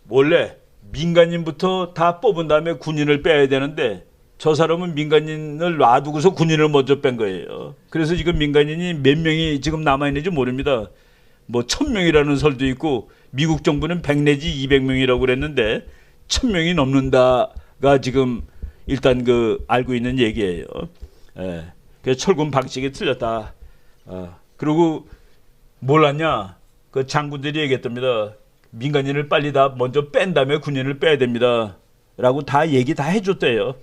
원래 민간인부터 다 뽑은 다음에 군인을 빼야 되는데 저 사람은 민간인을 놔두고서 군인을 먼저 뺀 거예요. 그래서 지금 민간인이 몇 명이 지금 남아있는지 모릅니다. 뭐 1000명이라는 설도 있고 미국 정부는 100 내지 200명이라고 그랬는데 1000명이 넘는다가 지금 일단 그 알고 있는 얘기예요. 예. 그래서 철군 방식이 틀렸다. 그리고 몰랐냐? 그 장군들이 얘기했답니다. 민간인을 빨리 다 먼저 뺀 다음에 군인을 빼야 됩니다. 라고 다 얘기 다 해줬대요.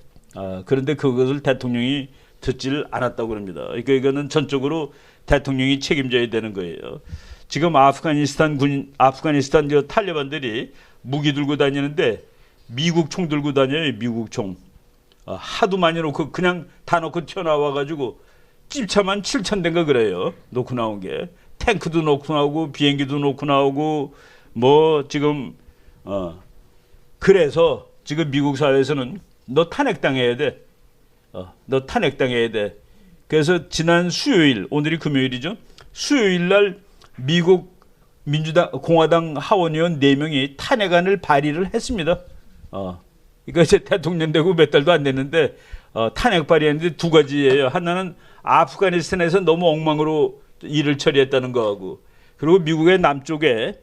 그런데 그것을 대통령이 듣질 않았다고 그럽니다. 그러니까 이거는 전적으로 대통령이 책임져야 되는 거예요. 지금 아프가니스탄 그 탈레반들이 무기 들고 다니는데 미국 총 들고 다녀요. 미국 총. 하도 많이 놓고 그냥 다 놓고 튀어나와가지고 찝차만 7,000대인가 그래요. 놓고 나온 게. 탱크도 놓고 나오고 비행기도 놓고 나오고 뭐 지금 그래서 지금 미국 사회에서는 너 탄핵당해야 돼. 너 탄핵당해야 돼. 그래서 지난 수요일, 오늘이 금요일이죠. 수요일 날 미국 공화당 하원의원 4명이 탄핵안을 발의를 했습니다. 그러니까 이제 대통령 되고 몇 달도 안 됐는데 탄핵 발의했는데 두 가지예요. 하나는 아프가니스탄에서 너무 엉망으로 일을 처리했다는 거하고, 그리고 미국의 남쪽에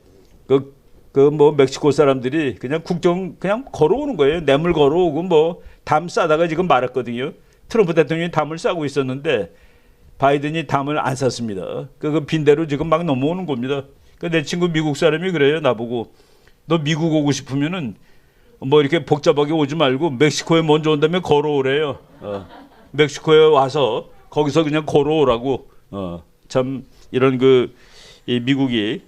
뭐 멕시코 사람들이 그냥 국경 그냥 걸어오는 거예요. 뇌물 걸어오고 뭐 담 싸다가 지금 말았거든요. 트럼프 대통령이 담을 싸고 있었는데 바이든이 담을 안 쌌습니다. 그 빈대로 지금 막 넘어오는 겁니다. 내 친구 미국 사람이 그래요. 나보고 너 미국 오고 싶으면은 뭐 이렇게 복잡하게 오지 말고 멕시코에 먼저 온다면 걸어오래요. 멕시코에 와서 거기서 그냥 걸어오라고. 참 이런 이 미국이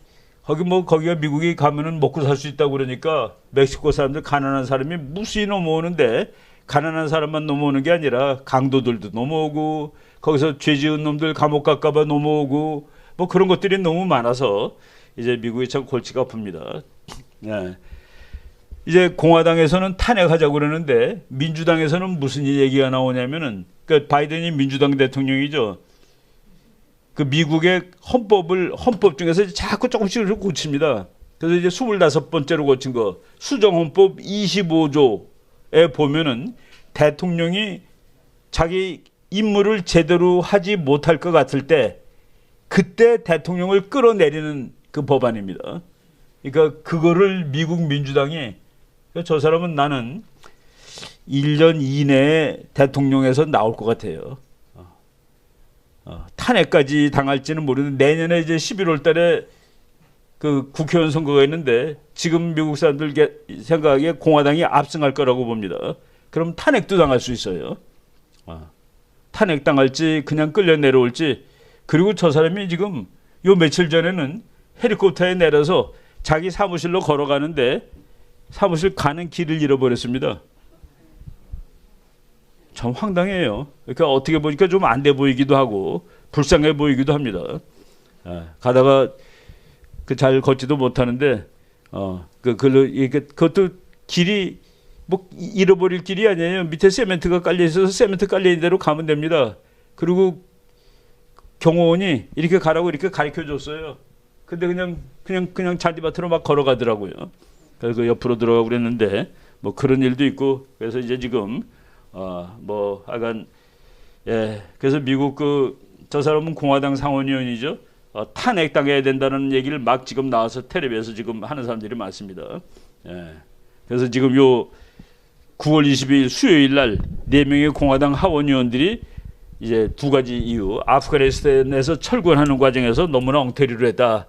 거기가 미국이 가면은 먹고 살 수 있다고 그러니까 멕시코 사람들 가난한 사람이 무수히 넘어오는데 가난한 사람만 넘어오는 게 아니라 강도들도 넘어오고 거기서 죄 지은 놈들 감옥 갈까봐 넘어오고 뭐 그런 것들이 너무 많아서 이제 미국이 참 골치가 아픕니다. 네. 이제 공화당에서는 탄핵하자고 그러는데 민주당에서는 무슨 얘기가 나오냐면은 그러니까 바이든이 민주당 대통령이죠. 그 미국의 헌법 중에서 자꾸 조금씩 고칩니다. 그래서 이제 25번째로 고친 거 수정헌법 25조에 보면은 대통령이 자기 임무를 제대로 하지 못할 것 같을 때 그때 대통령을 끌어내리는 그 법안입니다. 그러니까 그거를 미국 민주당이 저 사람은 나는 1년 이내에 대통령에서 나올 것 같아요. 탄핵까지 당할지는 모르는데 내년에 이제 11월 달에 그 국회의원 선거가 있는데 지금 미국 사람들 생각에 공화당이 압승할 거라고 봅니다. 그럼 탄핵도 당할 수 있어요. 탄핵 당할지 그냥 끌려 내려올지. 그리고 저 사람이 지금 요 며칠 전에는 헬리콥터에 내려서 자기 사무실로 걸어가는데 사무실 가는 길을 잃어버렸습니다. 참 황당해요. 그러니까 어떻게 보니까 좀 안 돼 보이기도 하고 불쌍해 보이기도 합니다. 가다가 잘 걷지도 못하는데 그것도 길이 뭐 잃어버릴 길이 아니에요. 밑에 세멘트가 깔려 있어서 세멘트 깔려 있는 대로 가면 됩니다. 그리고 경호원이 이렇게 가라고 이렇게 가르쳐 줬어요. 근데 그냥 잔디밭으로 막 걸어가더라고요. 그래서 그 옆으로 들어가고 그랬는데 뭐 그런 일도 있고 그래서 이제 지금 뭐 하여간 그래서 미국 저 사람은 공화당 상원의원이죠. 탄핵당해야 된다는 얘기를 막 지금 나와서 텔레비에서 지금 하는 사람들이 많습니다. 그래서 지금 요 9월 22일 수요일 날 4명의 공화당 하원의원들이 이제 두 가지 이유, 아프가니스탄에서 철군하는 과정에서 너무나 엉터리로 했다.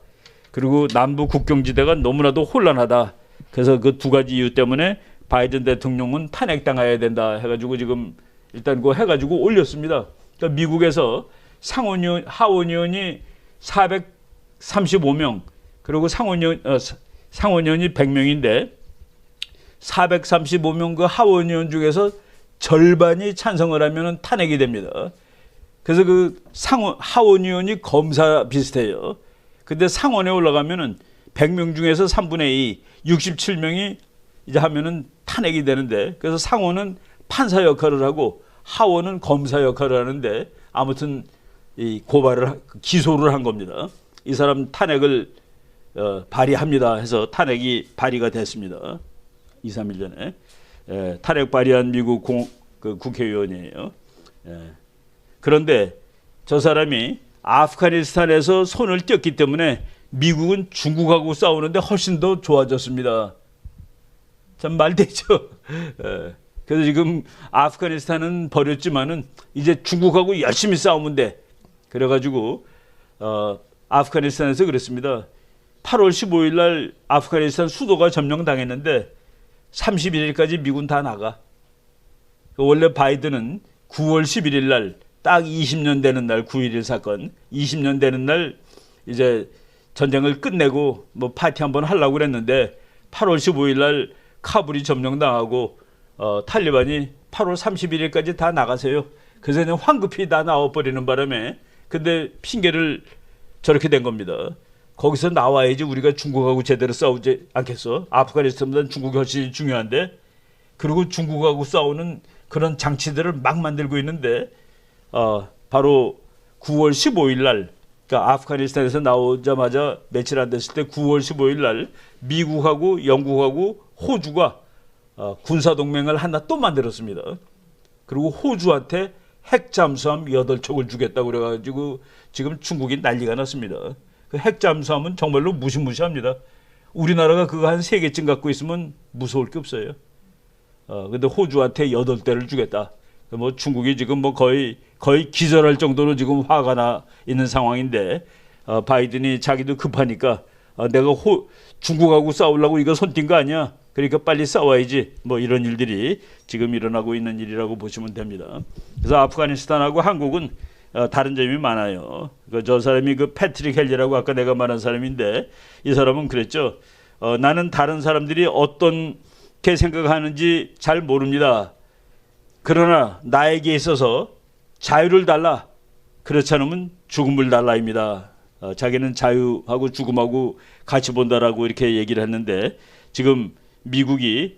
그리고 남부 국경지대가 너무나도 혼란하다. 그래서 그 두 가지 이유 때문에 바이든 대통령은 탄핵당해야 된다 해가지고 지금 일단 그거 해가지고 올렸습니다. 그러니까 미국에서 하원의원이 435명 그리고 상원의원이 100명인데 435명 그 하원의원 중에서 절반이 찬성을 하면 탄핵이 됩니다. 그래서 그 상원, 하원 의원이 검사 비슷해요. 근데 상원에 올라가면은 100명 중에서 3분의 2, 67명이 이제 하면은 탄핵이 되는데, 그래서 상원은 판사 역할을 하고 하원은 검사 역할을 하는데, 아무튼 이 고발을 기소를 한 겁니다. 이 사람 탄핵을 발의합니다 해서 탄핵이 발의가 됐습니다. 2, 3일 전에 탄핵 발의한 미국 그 국회의원이에요. 그런데 저 사람이 아프가니스탄에서 손을 뗐기 때문에 미국은 중국하고 싸우는데 훨씬 더 좋아졌습니다. 참 말되죠. 그래서 지금 아프가니스탄은 버렸지만은 이제 중국하고 열심히 싸우면 돼. 그래가지고 아프가니스탄에서 그랬습니다. 8월 15일 날 아프가니스탄 수도가 점령당했는데 31일까지 미군 다 나가. 원래 바이든은 9월 11일 날 딱 20년 되는 날 9.11 사건 20년 되는 날 이제 전쟁을 끝내고 뭐 파티 한번 하려고 그랬는데 8월 15일 날 카불이 점령당하고 탈리반이 8월 31일까지 다 나가세요. 그래서 그냥 황급히 다 나와버리는 바람에 근데 핑계를 저렇게 된 겁니다. 거기서 나와야지 우리가 중국하고 제대로 싸우지 않겠어. 아프가니스탄보다는 중국이 훨씬 중요한데 그리고 중국하고 싸우는 그런 장치들을 막 만들고 있는데 바로 9월 15일 날 그러니까 아프가니스탄에서 나오자마자 며칠 안 됐을 때 9월 15일 날 미국하고 영국하고 호주가 군사동맹을 하나 또 만들었습니다. 그리고 호주한테 핵잠수함 8척을 주겠다고 그래가지고 지금 중국이 난리가 났습니다. 그 핵잠수함은 정말로 무시무시합니다. 우리나라가 그거 한 3개쯤 갖고 있으면 무서울 게 없어요. 근데 호주한테 8대를 주겠다. 뭐 중국이 지금 뭐 거의 기절할 정도로 지금 화가 나 있는 상황인데 바이든이 자기도 급하니까 내가 중국하고 싸우려고 이거 손 띈 거 아니야. 그러니까 빨리 싸워야지. 뭐 이런 일들이 지금 일어나고 있는 일이라고 보시면 됩니다. 그래서 아프가니스탄하고 한국은 다른 점이 많아요. 저 사람이 그 패트릭 헬리라고 아까 내가 말한 사람인데 이 사람은 그랬죠. 나는 다른 사람들이 어떻게 생각하는지 잘 모릅니다. 그러나 나에게 있어서 자유를 달라. 그렇지 않으면 죽음을 달라입니다. 자기는 자유하고 죽음하고 같이 본다라고 이렇게 얘기를 했는데 지금 미국이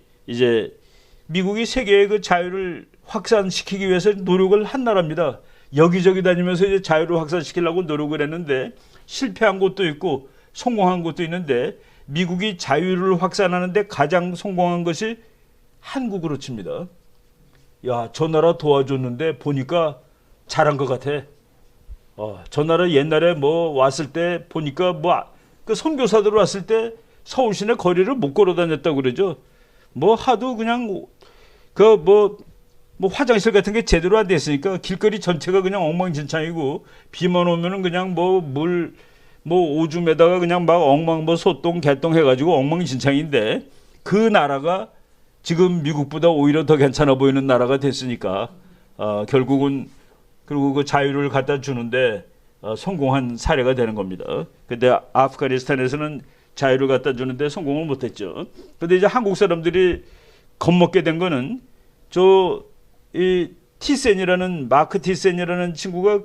세계의 그 자유를 확산시키기 위해서 노력을 한 나라입니다. 여기저기 다니면서 이제 자유를 확산시키려고 노력을 했는데 실패한 곳도 있고 성공한 곳도 있는데 미국이 자유를 확산하는데 가장 성공한 것이 한국으로 칩니다. 야, 저 나라 도와줬는데 보니까 잘한 것 같아. 저 나라 옛날에 뭐 왔을 때 보니까 그 선교사들 왔을 때 서울 시내 거리를 못 걸어 다녔다고 그러죠. 뭐 하도 그냥 뭐 화장실 같은 게 제대로 안 돼 있으니까 길거리 전체가 그냥 엉망진창이고 비만 오면은 그냥 오줌에다가 그냥 막 소똥 개똥 해가지고 엉망진창인데 그 나라가 지금 미국보다 오히려 더 괜찮아 보이는 나라가 됐으니까 결국은 그리고 그 자유를 갖다 주는데 성공한 사례가 되는 겁니다. 근데 아프가니스탄에서는 자유를 갖다 주는데 성공을 못했죠. 근데 이제 한국 사람들이 겁먹게 된 거는 이 티센이라는 마크 티센이라는 친구가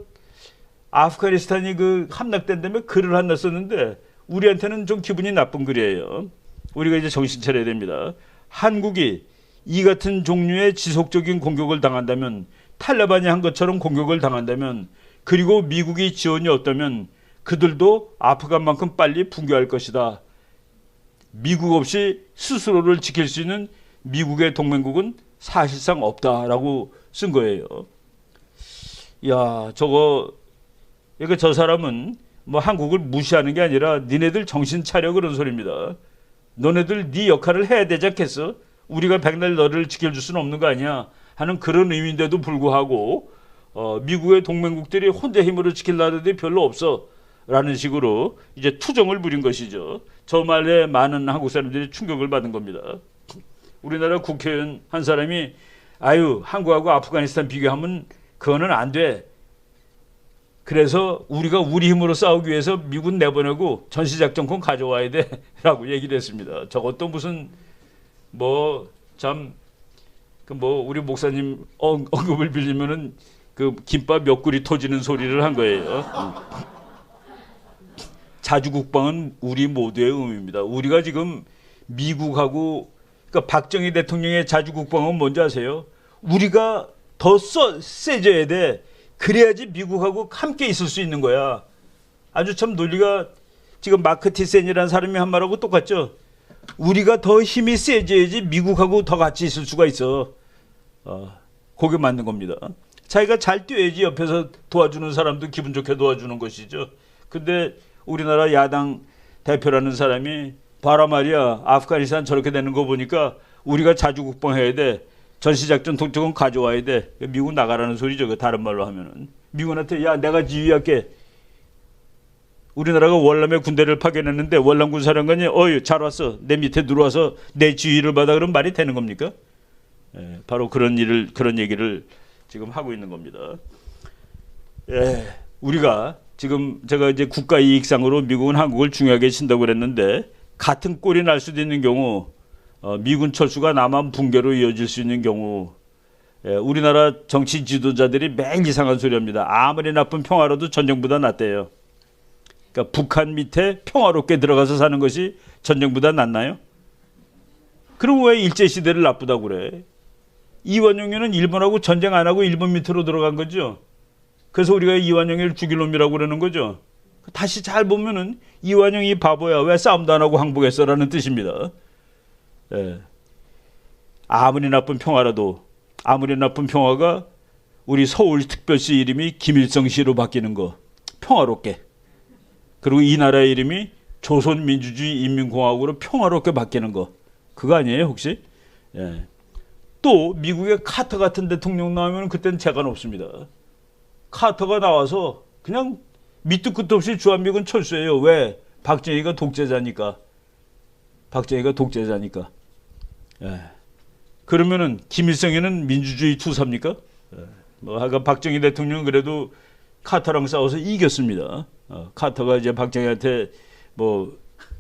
아프가니스탄이 그 함락된 다음에 글을 하나 썼는데 우리한테는 좀 기분이 나쁜 글이에요. 우리가 이제 정신 차려야 됩니다. 한국이 이 같은 종류의 지속적인 공격을 당한다면 탈레반이 한 것처럼 공격을 당한다면 그리고 미국이 지원이 없다면 그들도 아프간만큼 빨리 붕괴할 것이다. 미국 없이 스스로를 지킬 수 있는 미국의 동맹국은 사실상 없다라고 쓴 거예요. 야, 그러니까 저 사람은 뭐 한국을 무시하는 게 아니라 니네들 정신 차려 그런 소리입니다. 너네들 네 역할을 해야 되지 않겠어? 우리가 백날 너를 지켜줄 수는 없는 거 아니야 하는 그런 의미인데도 불구하고 미국의 동맹국들이 혼자 힘으로 지키려는데 별로 없어 라는 식으로 이제 투정을 부린 것이죠. 저 말에 많은 한국 사람들이 충격을 받은 겁니다. 우리나라 국회의원 한 사람이 한국하고 아프가니스탄 비교하면 그거는 안 돼. 그래서 우리가 우리 힘으로 싸우기 위해서 미군 내보내고 전시작전권 가져와야 돼 라고 얘기를 했습니다. 저것도 무슨 우리 목사님 언급을 빌리면은 그 김밥 몇 그릇 터지는 소리를 한 거예요. 자주국방은 우리 모두의 의미입니다. 우리가 지금 미국하고 그러니까 박정희 대통령의 자주국방은 뭔지 아세요? 우리가 더 세져야 돼. 그래야지 미국하고 함께 있을 수 있는 거야. 아주 참 논리가 지금 마크 티센이라는 사람이 한 말하고 똑같죠. 우리가 더 힘이 세져야지 미국하고 더 같이 있을 수가 있어. 그게 맞는 겁니다. 자기가 잘 뛰어야지 옆에서 도와주는 사람도 기분 좋게 도와주는 것이죠. 근데 우리나라 야당 대표라는 사람이 봐라 말이야. 아프가니스탄 저렇게 되는 거 보니까 우리가 자주국방해야 돼. 전시작전 독촉은 가져와야 돼. 미국 나가라는 소리죠. 다른 말로 하면은. 미국한테 야 내가 지휘할게. 우리나라가 월남에 군대를 파견했는데 월남군 사령관이 어이 잘 왔어. 내 밑에 들어와서 내 지휘를 받아 그런 말이 되는 겁니까? 바로 그런 얘기를 지금 하고 있는 겁니다. 우리가 지금 제가 이제 국가 이익상으로 미국은 한국을 중요하게 친다고 그랬는데 같은 꼴이 날 수도 있는 경우 미군 철수가 남한 붕괴로 이어질 수 있는 경우 우리나라 정치 지도자들이 매일 이상한 소리 합니다. 아무리 나쁜 평화라도 전쟁보다 낫대요. 그러니까 북한 밑에 평화롭게 들어가서 사는 것이 전쟁보다 낫나요? 그럼 왜 일제시대를 나쁘다고 그래? 이완용이는 일본하고 전쟁 안 하고 일본 밑으로 들어간 거죠. 그래서 우리가 이완용이를 죽일 놈이라고 그러는 거죠. 다시 잘 보면은 이완용이 바보야. 왜 싸움도 안 하고 항복했어라는 뜻입니다. 아무리 나쁜 평화가 우리 서울특별시 이름이 김일성시로 바뀌는 거 평화롭게. 그리고 이 나라의 이름이 조선민주주의 인민공화국으로 평화롭게 바뀌는 거 그거 아니에요 혹시? 또 미국의 카터 같은 대통령 나오면 그때는 재간 없습니다. 카터가 나와서 그냥 밑도 끝도 없이 주한미군 철수해요. 왜? 박정희가 독재자니까. 그러면은 김일성이는 민주주의 투사입니까? 아까 박정희 대통령은 그래도 카터랑 싸워서 이겼습니다. 카터가 이제 박정희한테 뭐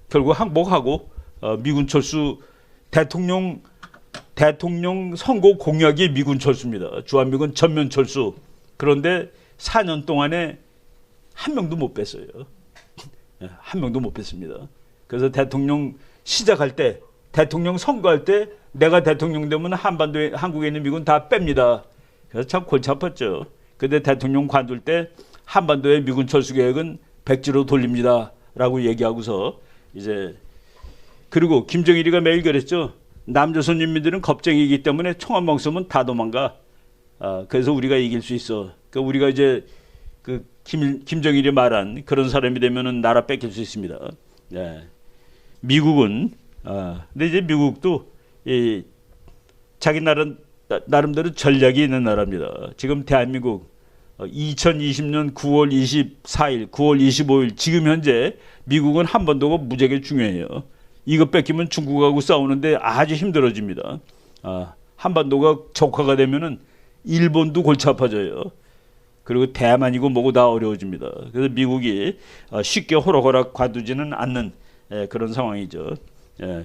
결국 항복하고 미군 철수 대통령 선거 공약이 미군 철수입니다. 주한미군 전면 철수. 그런데 4년 동안에 한 명도 못 뺐어요. 한 명도 못 뺐습니다. 그래서 대통령 시작할 때, 대통령 선거할 때 내가 대통령 되면 한반도에 한국에 있는 미군 다 뺍니다. 그래서 참 골치 아팠죠. 근데 대통령 관둘 때 한반도의 미군 철수 계획은 백지로 돌립니다라고 얘기하고서 이제 그리고 김정일이가 매일 그랬죠. 남조선 인민들은 겁쟁이기 때문에 총 한 방 쏘면 다 도망가. 그래서 우리가 이길 수 있어. 그러니까 우리가 이제 그 김정일이 말한 그런 사람이 되면은 나라 뺏길 수 있습니다. 미국은 근데 이제 미국도 자기 나름대로 전략이 있는 나라입니다. 지금 대한민국 2020년 9월 24일, 9월 25일 지금 현재 미국은 한반도가 무지하게 중요해요. 이거 뺏기면 중국하고 싸우는데 아주 힘들어집니다. 한반도가 적화가 되면은 일본도 골치 아파져요. 그리고 대만이고 뭐고 다 어려워집니다. 그래서 미국이 쉽게 호락호락 관두지는 않는 그런 상황이죠.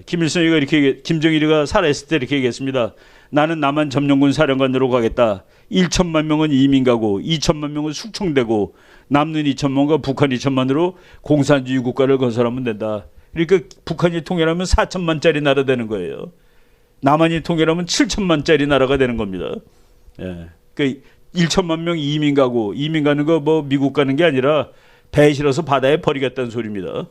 김일성이가 김정일이가 살아있을 때 이렇게 얘기했습니다. 나는 남한 점령군 사령관으로 가겠다. 1천만 명은 이민 가고 2천만 명은 숙청되고 남는 2천만과 북한 2천만으로 공산주의 국가를 건설하면 된다. 그러니까 북한이 통일하면 4천만짜리 나라 되는 거예요. 남한이 통일하면 7천만짜리 나라가 되는 겁니다. 그러니까 1천만 명 이민 가는 거 뭐 미국 가는 게 아니라 배에 실어서 바다에 버리겠다는 소리입니다.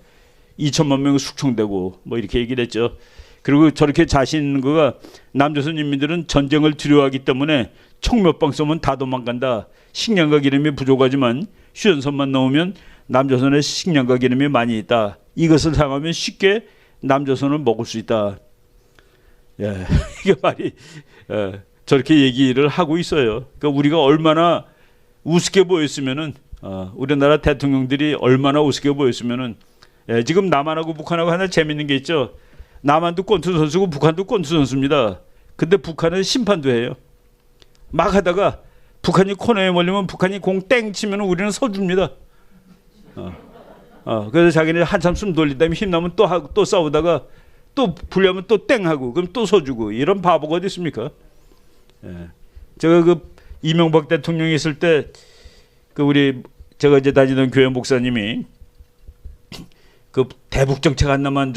2천만 명은 숙청되고 뭐 이렇게 얘기를 했죠. 그리고 저렇게 자신 있는 거가 남조선 인민들은 전쟁을 두려워하기 때문에 총 몇 방 쏘면 다 도망간다. 식량과 기름이 부족하지만 휴전선만 넣으면 남조선에 식량과 기름이 많이 있다. 이것을 사용하면 쉽게 남조선을 먹을 수 있다. 이게 말이 저렇게 얘기를 하고 있어요. 그러니까 우리가 얼마나 우습게 보였으면은 우리나라 대통령들이 얼마나 우습게 보였으면은 지금 남한하고 북한하고 하나 재밌는 게 있죠. 남한도 권투 선수고 북한도 권투 선수입니다. 근데 북한은 심판도 해요. 막 하다가 북한이 코너에 몰리면 북한이 공 땡 치면 우리는 서줍니다. 그래서 자기네 한참 숨 돌린 다음에 힘나면 또 싸우다가 또 불리하면 또 땡 하고 그럼 또 서주고 이런 바보가 어디 있습니까? 제가 그 이명박 대통령이 있을 때 그 우리 제가 이제 다니던 교회 목사님이 그 대북 정책 하나만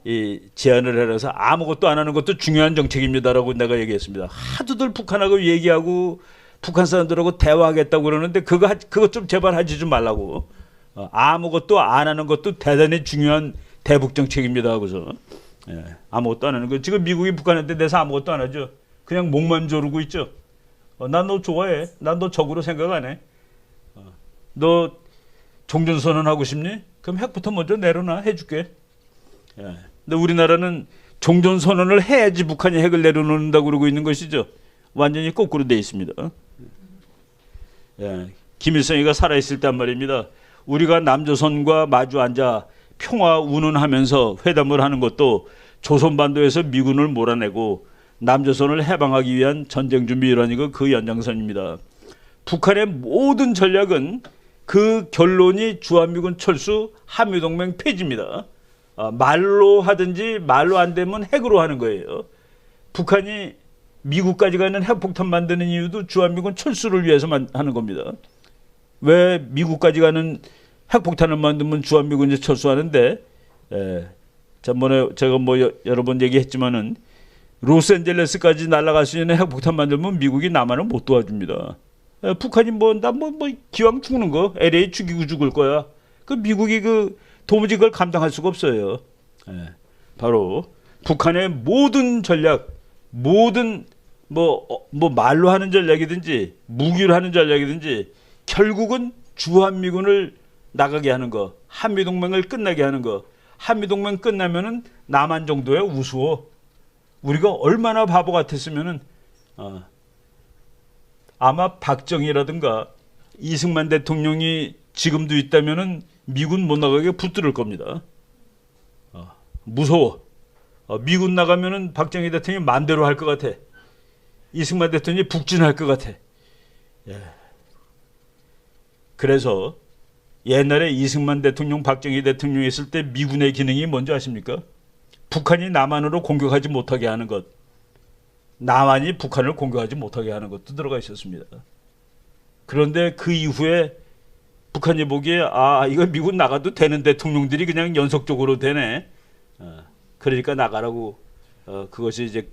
이 제안을 해서 아무것도 안 하는 것도 중요한 정책입니다라고 내가 얘기했습니다. 하도들 북한하고 얘기하고 북한 사람들하고 대화하겠다고 그러는데 그거 좀 제발 하지 좀 말라고. 아무것도 안 하는 것도 대단히 중요한 대북 정책입니다 하고서 아무것도 안 하는 거. 지금 미국이 북한한테 대해서 아무것도 안 하죠. 그냥 목만 조르고 있죠. 난 너 좋아해. 난 너 적으로 생각 안 해. 너 종전선언 하고 싶니? 그럼 핵부터 먼저 내려놔. 해줄게. 근데 우리나라는 종전선언을 해야지 북한이 핵을 내려놓는다고 그러고 있는 것이죠. 완전히 거꾸로 돼 있습니다. 김일성이가 살아있을 때 한 말입니다. 우리가 남조선과 마주 앉아 평화 운운하면서 회담을 하는 것도 조선반도에서 미군을 몰아내고 남조선을 해방하기 위한 전쟁 준비 일환이고 그 연장선입니다. 북한의 모든 전략은 그 결론이 주한미군 철수, 한미동맹 폐지입니다. 말로 하든지 말로 안 되면 핵으로 하는 거예요. 북한이 미국까지 가는 핵폭탄 만드는 이유도 주한미군 철수를 위해서 하는 겁니다. 왜 미국까지 가는 핵폭탄을 만들면 주한미군이 철수하는데 전번에 제가 여러 번 얘기했지만은 로스앤젤레스까지 날아갈 수 있는 핵폭탄 만들면 미국이 남한을 못 도와줍니다. 북한이 기왕 죽는 거 LA 죽이고 죽을 거야. 그 미국이 도무지 그걸 감당할 수가 없어요. 바로 북한의 모든 전략, 모든 말로 하는 전략이든지 무기로 하는 전략이든지 결국은 주한미군을 나가게 하는 거, 한미동맹을 끝나게 하는 거. 한미동맹 끝나면은 남한 정도야 우스워. 우리가 얼마나 바보 같았으면은 아마 박정희라든가 이승만 대통령이 지금도 있다면은 미군 못 나가게 붙들을 겁니다. 무서워. 미군 나가면은 박정희 대통령이 마음대로 할 것 같아. 이승만 대통령이 북진할 것 같아. 그래서 옛날에 이승만 대통령, 박정희 대통령이 있을 때 미군의 기능이 뭔지 아십니까? 북한이 남한으로 공격하지 못하게 하는 것. 남한이 북한을 공격하지 못하게 하는 것도 들어가 있었습니다. 그런데 그 이후에 북한이 보기에 이거 미군 나가도 되는 대통령들이 그냥 연속적으로 되네. 그러니까 나가라고. 그것이 이제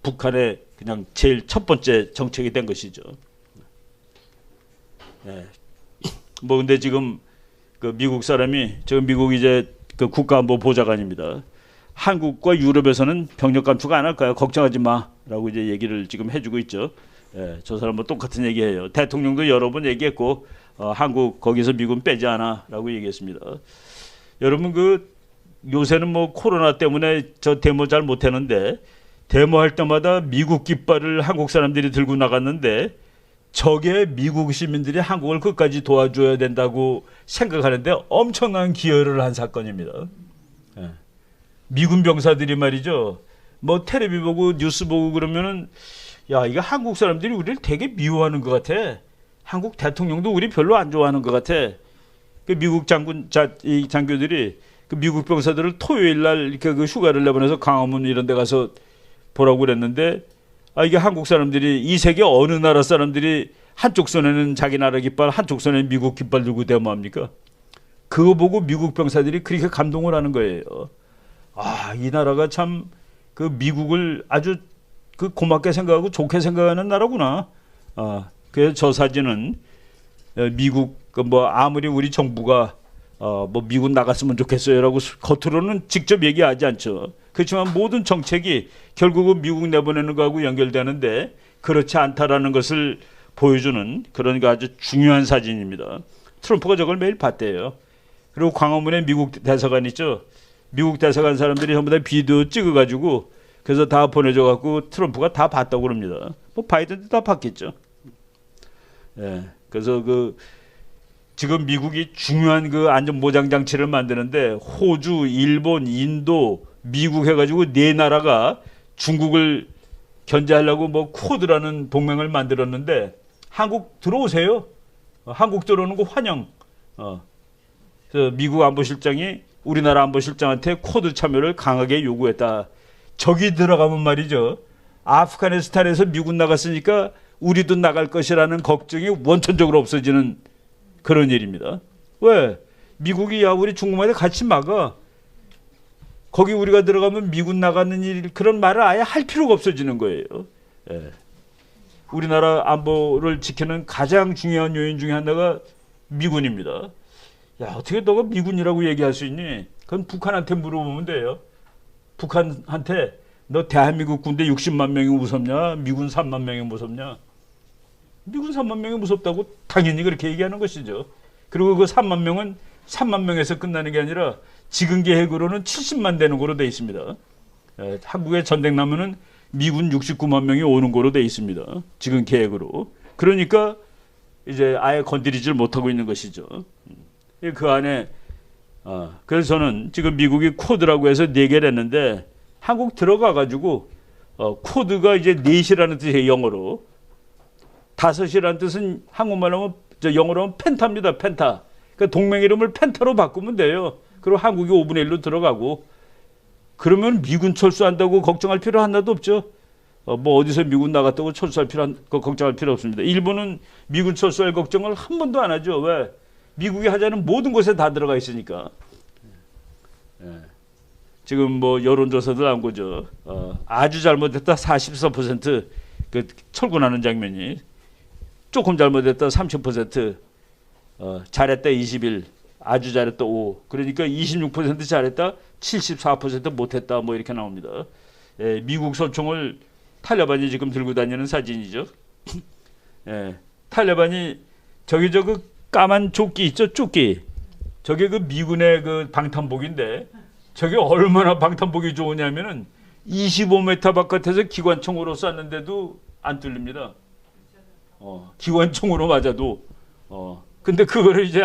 북한의 그냥 제일 첫 번째 정책이 된 것이죠. 근데 지금 그 미국 사람이 지금 미국 이제 그 국가안보 보좌관입니다. 한국과 유럽에서는 병력 감축 안 할 거야. 걱정하지 마라고 이제 얘기를 지금 해주고 있죠. 저 사람은 똑같은 얘기해요. 대통령도 여러 번 얘기했고 한국 거기서 미군 빼지 않아라고 얘기했습니다. 여러분 요새는 코로나 때문에 저 데모 잘 못하는데 데모할 때마다 미국 깃발을 한국 사람들이 들고 나갔는데 저게 미국 시민들이 한국을 끝까지 도와줘야 된다고 생각하는데 엄청난 기여를 한 사건입니다. 미군 병사들이 말이죠. 텔레비 보고 뉴스 보고 그러면은 이거 한국 사람들이 우리를 되게 미워하는 것 같아. 한국 대통령도 우리 별로 안 좋아하는 것 같아. 그 미국 이 장교들이 그 미국 병사들을 토요일 날 이렇게 휴가를 내보내서 광화문 이런 데 가서 보라고 그랬는데 이게 한국 사람들이 이 세계 어느 나라 사람들이 한쪽 손에는 자기 나라 깃발, 한쪽 손에는 미국 깃발 들고 데모합니까? 그거 보고 미국 병사들이 그렇게 감동을 하는 거예요. 이 나라가 참 그 미국을 아주 고맙게 생각하고 좋게 생각하는 나라구나. 그래서 저 사진은 미국 아무리 우리 정부가 미군 나갔으면 좋겠어요라고 겉으로는 직접 얘기하지 않죠. 그렇지만 모든 정책이 결국은 미국 내보내는 거하고 연결되는데 그렇지 않다라는 것을 보여주는 그런 아주 중요한 사진입니다. 트럼프가 저걸 매일 봤대요. 그리고 광화문에 미국 대사관 있죠. 미국 대사관 사람들이 전부 다 비디오 찍어가지고 그래서 다 보내줘갖고 트럼프가 다 봤다고 그럽니다. 바이든도 다 봤겠죠. 그래서 지금 미국이 중요한 안전보장 장치를 만드는데 호주, 일본, 인도, 미국 해가지고 네 나라가 중국을 견제하려고 쿼드라는 동맹을 만들었는데 한국 들어오세요. 한국 들어오는 거 환영. 미국 안보실장이 우리나라 안보실장한테 쿼드 참여를 강하게 요구했다. 저기 들어가면 말이죠. 아프가니스탄에서 미군 나갔으니까 우리도 나갈 것이라는 걱정이 원천적으로 없어지는 그런 일입니다. 왜? 미국이 야 우리 중국만에 같이 막아. 거기 우리가 들어가면 미군 나가는 일 그런 말을 아예 할 필요가 없어지는 거예요. 예. 우리나라 안보를 지키는 가장 중요한 요인 중에 하나가 미군입니다. 야 어떻게 너가 미군이라고 얘기할 수 있니? 그건 북한한테 물어보면 돼요. 북한한테 너 대한민국 군대 60만 명이 무섭냐? 미군 3만 명이 무섭냐? 미군 3만 명이 무섭다고 당연히 그렇게 얘기하는 것이죠. 그리고 그 3만 명은 3만 명에서 끝나는 게 아니라 지금 계획으로는 70만 되는 거로 돼 있습니다. 한국에 전쟁 나면은 미군 69만 명이 오는 거로 돼 있습니다. 지금 계획으로. 그러니까 이제 아예 건드리질 못하고 있는 것이죠. 그 안에 그래서 저는 지금 미국이 코드라고 해서 4개를 했는데 한국 들어가 가지고 코드가 이제 4시라는 뜻이에요. 영어로. 5이라는 뜻은 한국말로 하면 영어로 하면 펜타입니다. 펜타. 그러니까 동맹 이름을 펜타로 바꾸면 돼요. 그리고 한국이 5분의 1로 들어가고 그러면 미군 철수한다고 걱정할 필요 하나도 없죠. 뭐 어디서 미군 나갔다고 철수할 걱정할 필요 없습니다. 일본은 미군 철수할 걱정을 한 번도 안 하죠. 왜? 미국이 하자는 모든 곳에 다 들어가 있으니까. 지금 뭐 여론조사도 나온 거죠. 아주 잘못했다 44%, 그 철군하는 장면이 조금 잘못했다 30%, 잘했다 21, 아주 잘했다 5. 그러니까 26% 잘했다 74% 못했다 뭐 이렇게 나옵니다. 미국 소총을 탈레반이 지금 들고 다니는 사진이죠. 탈레반이 저기 그 까만 조끼 있죠, 조끼. 저게 그 미군의 그 방탄복인데 저게 얼마나 방탄복이 좋으냐면은 25m 바깥에서 기관총으로 쐈는데도 안 뚫립니다. 기관총으로 맞아도. 근데 그거를 이제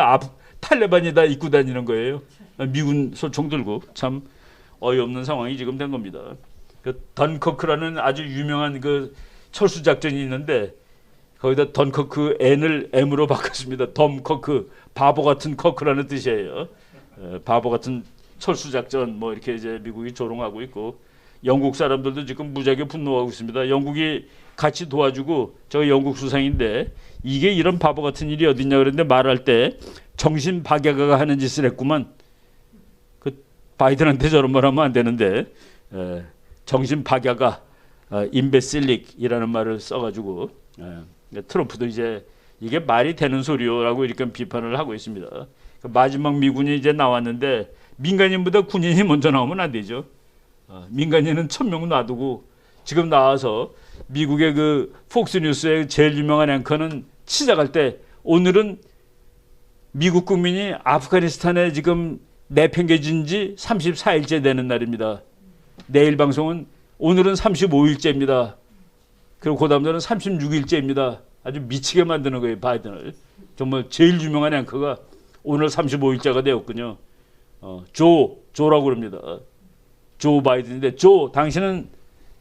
탈레반이 다 입고 다니는 거예요. 미군 소총 들고. 참 어이없는 상황이 지금 된 겁니다. 그 던커크라는 아주 유명한 그 철수 작전이 있는데 거기다 던커크 N을 M으로 바꿨습니다. 덤커크, 바보 같은 커크라는 뜻이에요. 바보 같은 철수 작전 뭐 이렇게 이제 미국이 조롱하고 있고 영국 사람들도 지금 무지하게 분노하고 있습니다. 영국이 같이 도와주고 저 영국 수상인데 이게 이런 바보 같은 일이 어딨냐 그랬는데 말할 때 정신 박약아가 하는 짓을 했구만. 그 바이든한테 저런 말 하면 안 되는데 정신 박약아, 임베실릭이라는 말을 써가지고 트럼프도 이제 이게 말이 되는 소리요라고 이렇게 비판을 하고 있습니다. 마지막 미군이 이제 나왔는데 민간인보다 군인이 먼저 나오면 안 되죠. 민간인은 1000명 놔두고 지금 나와서 미국의 그 폭스뉴스의 제일 유명한 앵커는 시작할 때 오늘은 미국 국민이 아프가니스탄에 지금 내팽개진 지 34일째 되는 날입니다. 내일 방송은 오늘은 35일째입니다. 그리고 그 다음 날은 36일째입니다. 아주 미치게 만드는 거예요, 바이든을. 정말 제일 유명한 앵커가 오늘 35일째가 되었군요. 조라고 그럽니다. 조 바이든인데, 조, 당신은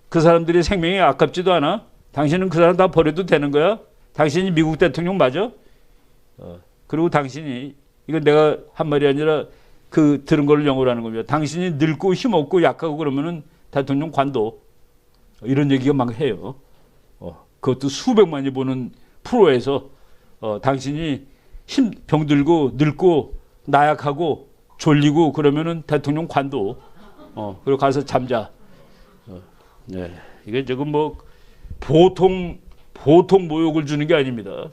그 사람들이 생명이 아깝지도 않아? 당신은 그 사람 다 버려도 되는 거야? 당신이 미국 대통령 맞아? 그리고 당신이, 이건 내가 한 말이 아니라 그 들은 걸 영어로 하는 겁니다. 당신이 늙고 힘없고 약하고 그러면은 대통령 관둬. 이런 얘기가 막 해요. 그것도 수백만이 보는 프로에서 당신이 병들고 늙고 나약하고 졸리고 그러면은 대통령 관둬. 그리고 가서 잠자. 네, 이게 지금 뭐 보통 모욕을 주는 게 아닙니다.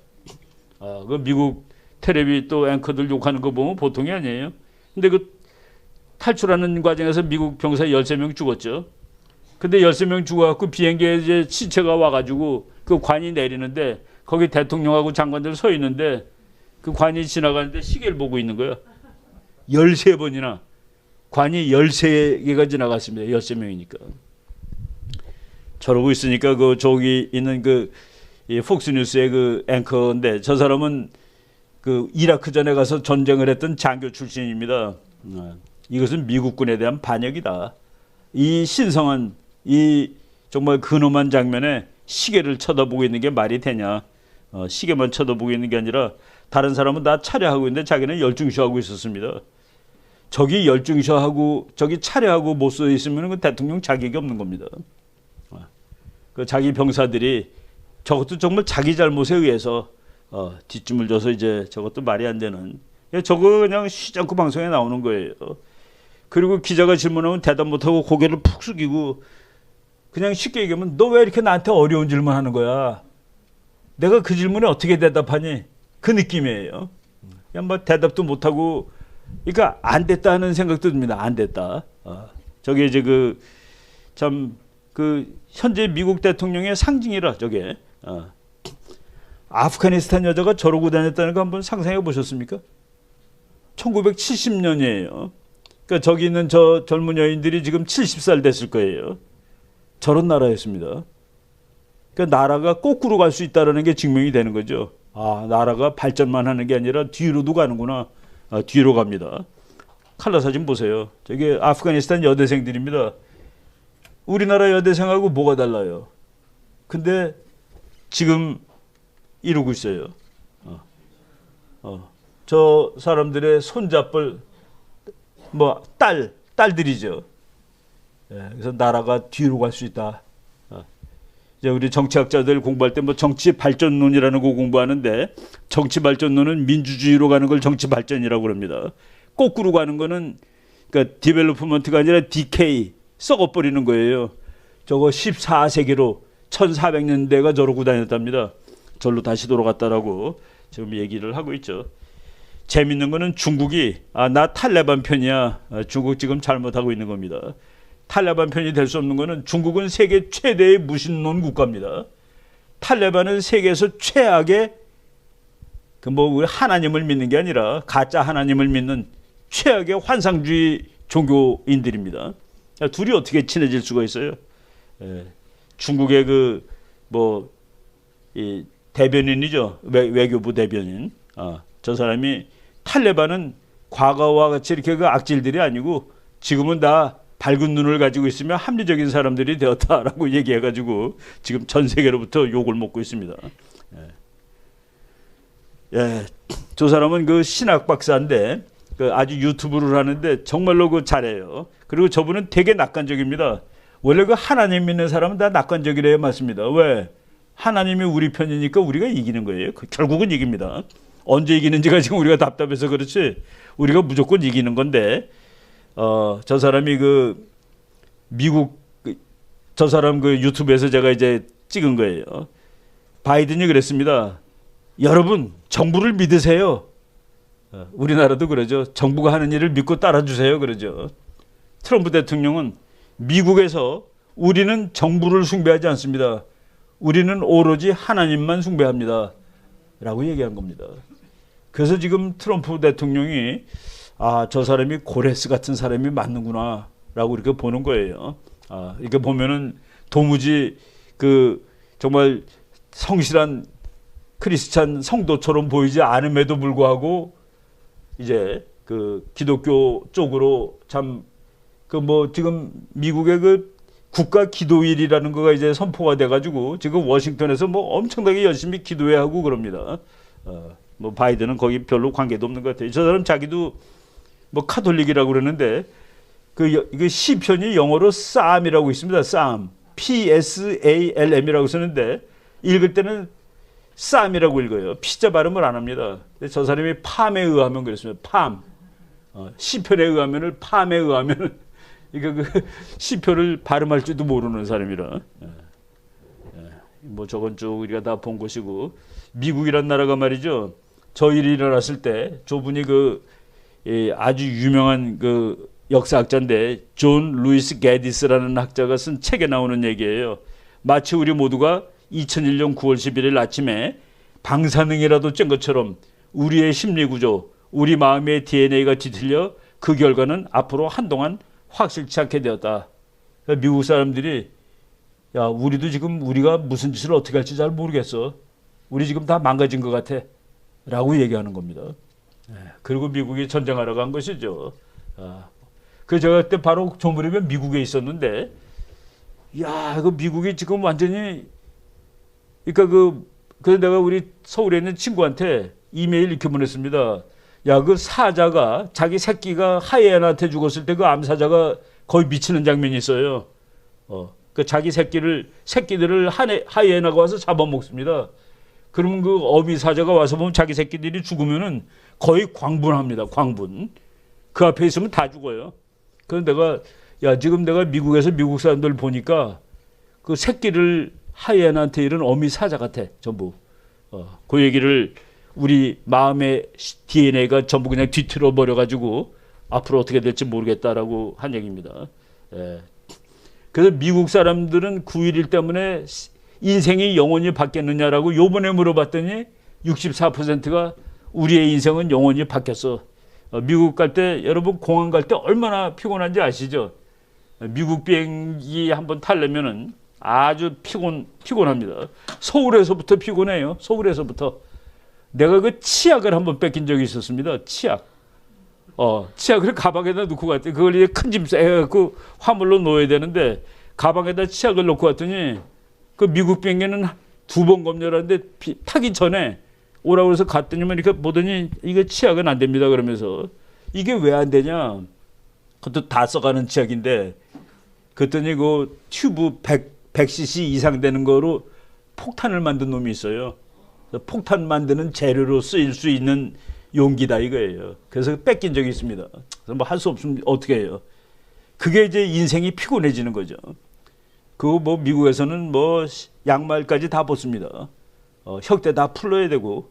그 미국 텔레비 또 앵커들 욕하는 거 보면 보통이 아니에요. 근데 그 탈출하는 과정에서 미국 병사 13명 죽었죠. 근데 13명 죽어갖고 비행기에 이제 시체가 와가지고 그 관이 내리는데 거기 대통령하고 장관들 서 있는데 그 관이 지나가는데 시계를 보고 있는 거야. 13번이나. 관이 13개가 지나갔습니다. 13명이니까. 저러고 있으니까 그 저기 있는 그 폭스뉴스의 그 앵커인데 저 사람은 그 이라크전에 가서 전쟁을 했던 장교 출신입니다. 이것은 미국군에 대한 반역이다. 이 신성한 이 정말 근엄한 장면에 시계를 쳐다보고 있는 게 말이 되냐. 시계만 쳐다보고 있는 게 아니라 다른 사람은 다 차례하고 있는데 자기는 열중쇼하고 있었습니다. 저기 열중쇼하고 저기 차례하고 못 서 있으면 그 대통령 자격이 없는 겁니다. 그 자기 병사들이 저것도 정말 자기 잘못에 의해서 뒷짐을 져서 이제 저것도 말이 안 되는. 저거 그냥 쉬지 않고 방송에 나오는 거예요. 그리고 기자가 질문하면 대답 못하고 고개를 푹 숙이고 그냥 쉽게 얘기하면 너 왜 이렇게 나한테 어려운 질문하는 거야? 내가 그 질문에 어떻게 대답하니? 그 느낌이에요. 그냥 뭐 대답도 못하고 그러니까 안 됐다 하는 생각도 듭니다. 안 됐다. 저게 이제 그 현재 미국 대통령의 상징이라 저게 아프가니스탄 여자가 저러고 다녔다는 거 한번 상상해 보셨습니까? 1970년이에요. 그러니까 저기 있는 저 젊은 여인들이 지금 70살 됐을 거예요. 저런 나라였습니다. 그러니까 나라가 거꾸로 갈 수 있다는 게 증명이 되는 거죠. 나라가 발전만 하는 게 아니라 뒤로도 가는구나. 뒤로 갑니다. 칼라 사진 보세요. 저게 아프가니스탄 여대생들입니다. 우리나라 여대생하고 뭐가 달라요? 근데 지금 이러고 있어요. 저 사람들의 손잡을 딸들이죠. 그래서 나라가 뒤로 갈 수 있다. 이제 우리 정치학자들 공부할 때 정치 발전론이라는 거 공부하는데 정치 발전론은 민주주의로 가는 걸 정치 발전이라고 그럽니다. 거꾸로 가는 거는 그러니까 디벨로프먼트가 아니라 디케이 썩어버리는 거예요. 저거 14세기로 1400년대가 저러고 다녔답니다. 절로 다시 돌아갔다라고 지금 얘기를 하고 있죠. 재밌는 거는 중국이 나 탈레반 편이야. 중국 지금 잘못하고 있는 겁니다. 탈레반 편이 될 수 없는 거는 중국은 세계 최대의 무신론 국가입니다. 탈레반은 세계에서 최악의 우리 하나님을 믿는 게 아니라 가짜 하나님을 믿는 최악의 환상주의 종교인들입니다. 둘이 어떻게 친해질 수가 있어요? 중국의 이 대변인이죠. 외교부 대변인. 저 사람이 탈레반은 과거와 같이 이렇게 악질들이 아니고 지금은 다 밝은 눈을 가지고 있으며 합리적인 사람들이 되었다라고 얘기해가지고 지금 전 세계로부터 욕을 먹고 있습니다. 저 사람은 신학 박사인데 아주 유튜브를 하는데 정말로 잘해요. 그리고 저분은 되게 낙관적입니다. 원래 하나님 믿는 사람은 다 낙관적이래야 맞습니다. 왜? 하나님이 우리 편이니까 우리가 이기는 거예요. 결국은 이깁니다. 언제 이기는지가 지금 우리가 답답해서 그렇지 우리가 무조건 이기는 건데 저 사람이 미국 저 사람 유튜브에서 제가 이제 찍은 거예요. 바이든이 그랬습니다. 여러분 정부를 믿으세요. 우리나라도 그러죠. 정부가 하는 일을 믿고 따라주세요. 그러죠. 트럼프 대통령은 미국에서 우리는 정부를 숭배하지 않습니다. 우리는 오로지 하나님만 숭배합니다. 라고 얘기한 겁니다. 그래서 지금 트럼프 대통령이 저 사람이 고레스 같은 사람이 맞는구나 라고 이렇게 보는 거예요. 이렇게 보면은 도무지 정말 성실한 크리스찬 성도처럼 보이지 않음에도 불구하고 이제 기독교 쪽으로 참 지금 미국의 국가 기도일이라는 거가 이제 선포가 돼가지고 지금 워싱턴에서 엄청나게 열심히 기도회 하고 그럽니다. 바이든은 거기 별로 관계도 없는 것 같아요. 저 사람 자기도 카톨릭이라고 그러는데 이게 시편이 영어로 쌈이라고 있습니다. 쌈, PSALM이라고 쓰는데 읽을 때는 쌈이라고 읽어요. 피자 발음을 안 합니다. 저 사람이 팜에 의하면 그랬습니다. 팜, 시편에 의하면은 팜에 의하면은 시편을 발음할 줄도 모르는 사람이라. 저건 쭉 우리가 다 본 것이고 미국이란 나라가 말이죠. 저 일이 일어났을 때 저분이 아주 유명한 역사학자인데 존 루이스 게디스라는 학자가 쓴 책에 나오는 얘기예요. 마치 우리 모두가 2001년 9월 11일 아침에 방사능이라도 쬐은 것처럼 우리의 심리구조, 우리 마음의 DNA가 뒤틀려 그 결과는 앞으로 한동안 확실치 않게 되었다. 미국 사람들이 우리도 지금 우리가 무슨 짓을 어떻게 할지 잘 모르겠어. 우리 지금 다 망가진 것 같아. 라고 얘기하는 겁니다. 그리고 미국이 전쟁하러 간 것이죠. 제가 그때 바로 조무렵에 미국에 있었는데 미국이 지금 완전히 그래서 내가 우리 서울에 있는 친구한테 이메일 이렇게 보냈습니다. 사자가 자기 새끼가 하이에나한테 죽었을 때 암사자가 거의 미치는 장면이 있어요. 그 자기 새끼들을 하이에나가 와서 잡아먹습니다. 그러면 그 어미 사자가 와서 보면 자기 새끼들이 죽으면은 거의 광분합니다. 광분. 그 앞에 있으면 다 죽어요. 그래서 지금 내가 미국에서 미국 사람들 보니까 그 새끼를 하이에나한테 이런 어미 사자 같아, 전부. 그 얘기를 우리 마음의 DNA가 전부 그냥 뒤틀어 버려가지고 앞으로 어떻게 될지 모르겠다라고 한 얘기입니다. 예. 그래서 미국 사람들은 9.11 때문에 인생이 영원히 바뀌었느냐라고 요번에 물어봤더니 64%가 우리의 인생은 영원히 바뀌었어. 미국 갈 때 여러분 공항 갈 때 얼마나 피곤한지 아시죠? 미국 비행기 한번 타려면은 아주 피곤합니다. 서울에서부터 피곤해요. 서울에서부터. 내가 그 치약을 한번 뺏긴 적이 있었습니다. 치약을 가방에다 넣고 갔더니 그걸 이제 큰 짐 싸고 화물로 넣어야 되는데 가방에다 치약을 넣고 갔더니 그 미국 비행기는 2번 검열하는데 타기 전에 오라고 해서 갔더니만 이렇게 보더니 이거 치약은 안 됩니다 그러면서 이게 왜 안 되냐? 그것도 다 써가는 치약인데 그랬더니 그 튜브 100cc 이상 되는 거로 폭탄을 만든 놈이 있어요. 폭탄 만드는 재료로 쓰일 수 있는 용기다 이거예요. 그래서 뺏긴 적이 있습니다. 뭐 할 수 없으면 어떻게 해요? 그게 이제 인생이 피곤해지는 거죠. 그거 뭐 미국에서는 뭐 양말까지 다 벗습니다. 혁대 다 풀러야 되고.